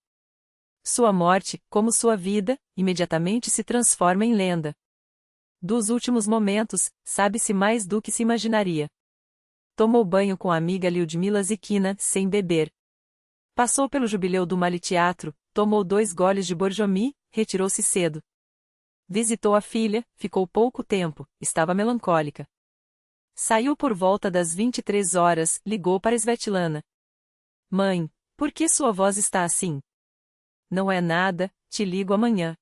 Sua morte, como sua vida, imediatamente se transforma em lenda. Dos últimos momentos, sabe-se mais do que se imaginaria. Tomou banho com a amiga Lyudmila Zikina, sem beber. Passou pelo jubileu do Mali Teatro, tomou 2 goles de Borjomi, retirou-se cedo. Visitou a filha, ficou pouco tempo, estava melancólica. Saiu por volta das 23 horas, ligou para Svetlana. Mãe, por que sua voz está assim? Não é nada, te ligo amanhã.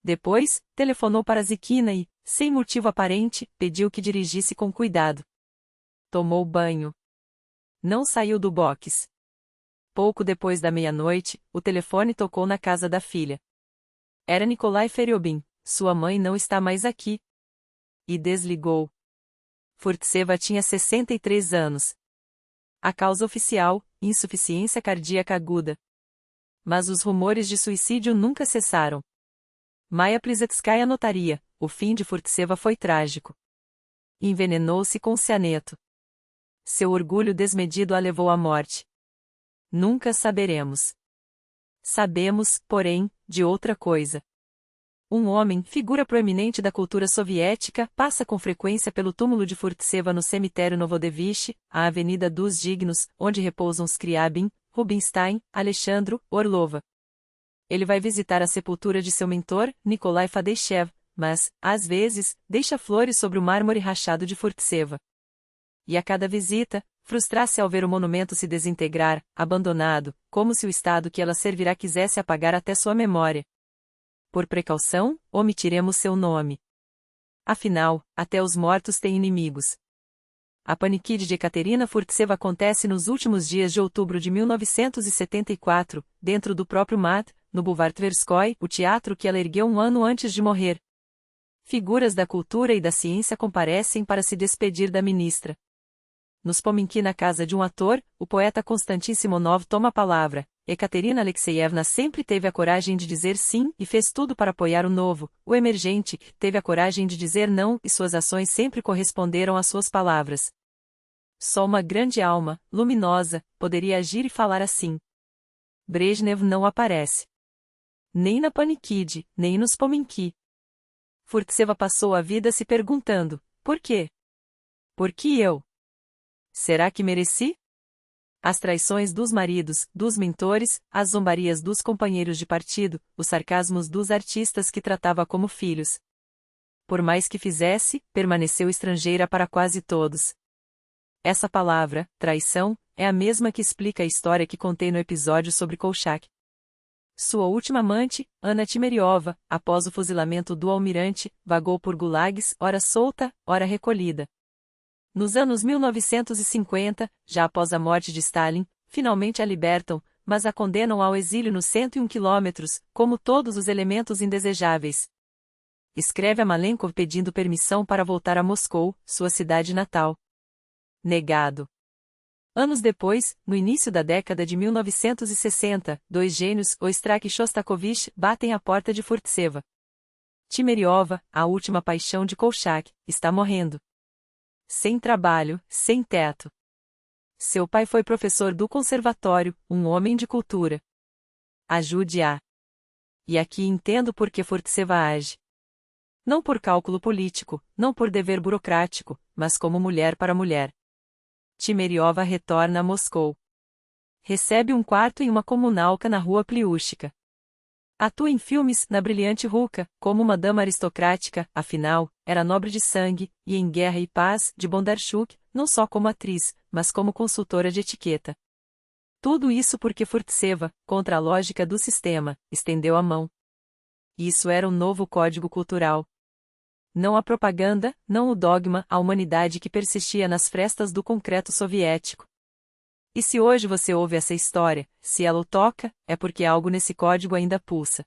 Depois, telefonou para Zikina e, sem motivo aparente, pediu que dirigisse com cuidado. Tomou banho. Não saiu do box. Pouco depois da meia-noite, o telefone tocou na casa da filha. Era Nikolai Feriobin, sua mãe não está mais aqui. E desligou. Furtseva tinha 63 anos. A causa oficial, insuficiência cardíaca aguda. Mas os rumores de suicídio nunca cessaram. Maya Plisetskaya notaria, o fim de Furtseva foi trágico. Envenenou-se com cianeto. Seu orgulho desmedido a levou à morte. Nunca saberemos. Sabemos, porém, de outra coisa. Um homem, figura proeminente da cultura soviética, passa com frequência pelo túmulo de Furtseva no cemitério Novodevichy, a Avenida dos Dignos, onde repousam Scriabin, Rubinstein, Alexandro, Orlova. Ele vai visitar a sepultura de seu mentor, Nikolai Fadeichev, mas, às vezes, deixa flores sobre o mármore rachado de Furtseva. E a cada visita, frustrar-se ao ver o monumento se desintegrar, abandonado, como se o estado que ela servirá quisesse apagar até sua memória. Por precaução, omitiremos seu nome. Afinal, até os mortos têm inimigos. A paniquide de Ekaterina Furtseva acontece nos últimos dias de outubro de 1974, dentro do próprio MAT, no Boulevard Tverskoy, o teatro que ela ergueu um ano antes de morrer. Figuras da cultura e da ciência comparecem para se despedir da ministra. Nos Pominki, na casa de um ator, o poeta Konstantin Simonov toma a palavra. Ekaterina Alexeyevna sempre teve a coragem de dizer sim e fez tudo para apoiar o novo, o emergente, teve a coragem de dizer não e suas ações sempre corresponderam às suas palavras. Só uma grande alma, luminosa, poderia agir e falar assim. Brezhnev não aparece. Nem na Panikide, nem nos Pominki. Furtseva passou a vida se perguntando, por quê? Por que eu? Será que mereci? As traições dos maridos, dos mentores, as zombarias dos companheiros de partido, os sarcasmos dos artistas que tratava como filhos. Por mais que fizesse, permaneceu estrangeira para quase todos. Essa palavra, traição, é a mesma que explica a história que contei no episódio sobre Kolchak. Sua última amante, Anna Timeriova, após o fuzilamento do almirante, vagou por gulags, ora solta, ora recolhida. Nos anos 1950, já após a morte de Stalin, finalmente a libertam, mas a condenam ao exílio nos 101 quilômetros, como todos os elementos indesejáveis. Escreve a Malenkov pedindo permissão para voltar a Moscou, sua cidade natal. Negado. Anos depois, no início da década de 1960, 2 gênios, Ostrak e Shostakovich, batem à porta de Furtseva. Timeriova, a última paixão de Kolchak, está morrendo. Sem trabalho, sem teto. Seu pai foi professor do conservatório, um homem de cultura. Ajude-a. E aqui entendo por que Furtseva age. Não por cálculo político, não por dever burocrático, mas como mulher para mulher. Timeriova retorna a Moscou. Recebe um quarto em uma comunalca na rua Pliúchika. Atua em filmes, na brilhante Ruka, como uma dama aristocrática, afinal, era nobre de sangue, e em Guerra e Paz, de Bondarchuk, não só como atriz, mas como consultora de etiqueta. Tudo isso porque Furtseva, contra a lógica do sistema, estendeu a mão. Isso era um novo código cultural. Não a propaganda, não o dogma, a humanidade que persistia nas frestas do concreto soviético. E se hoje você ouve essa história, se ela o toca, é porque algo nesse código ainda pulsa.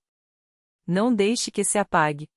Não deixe que se apague.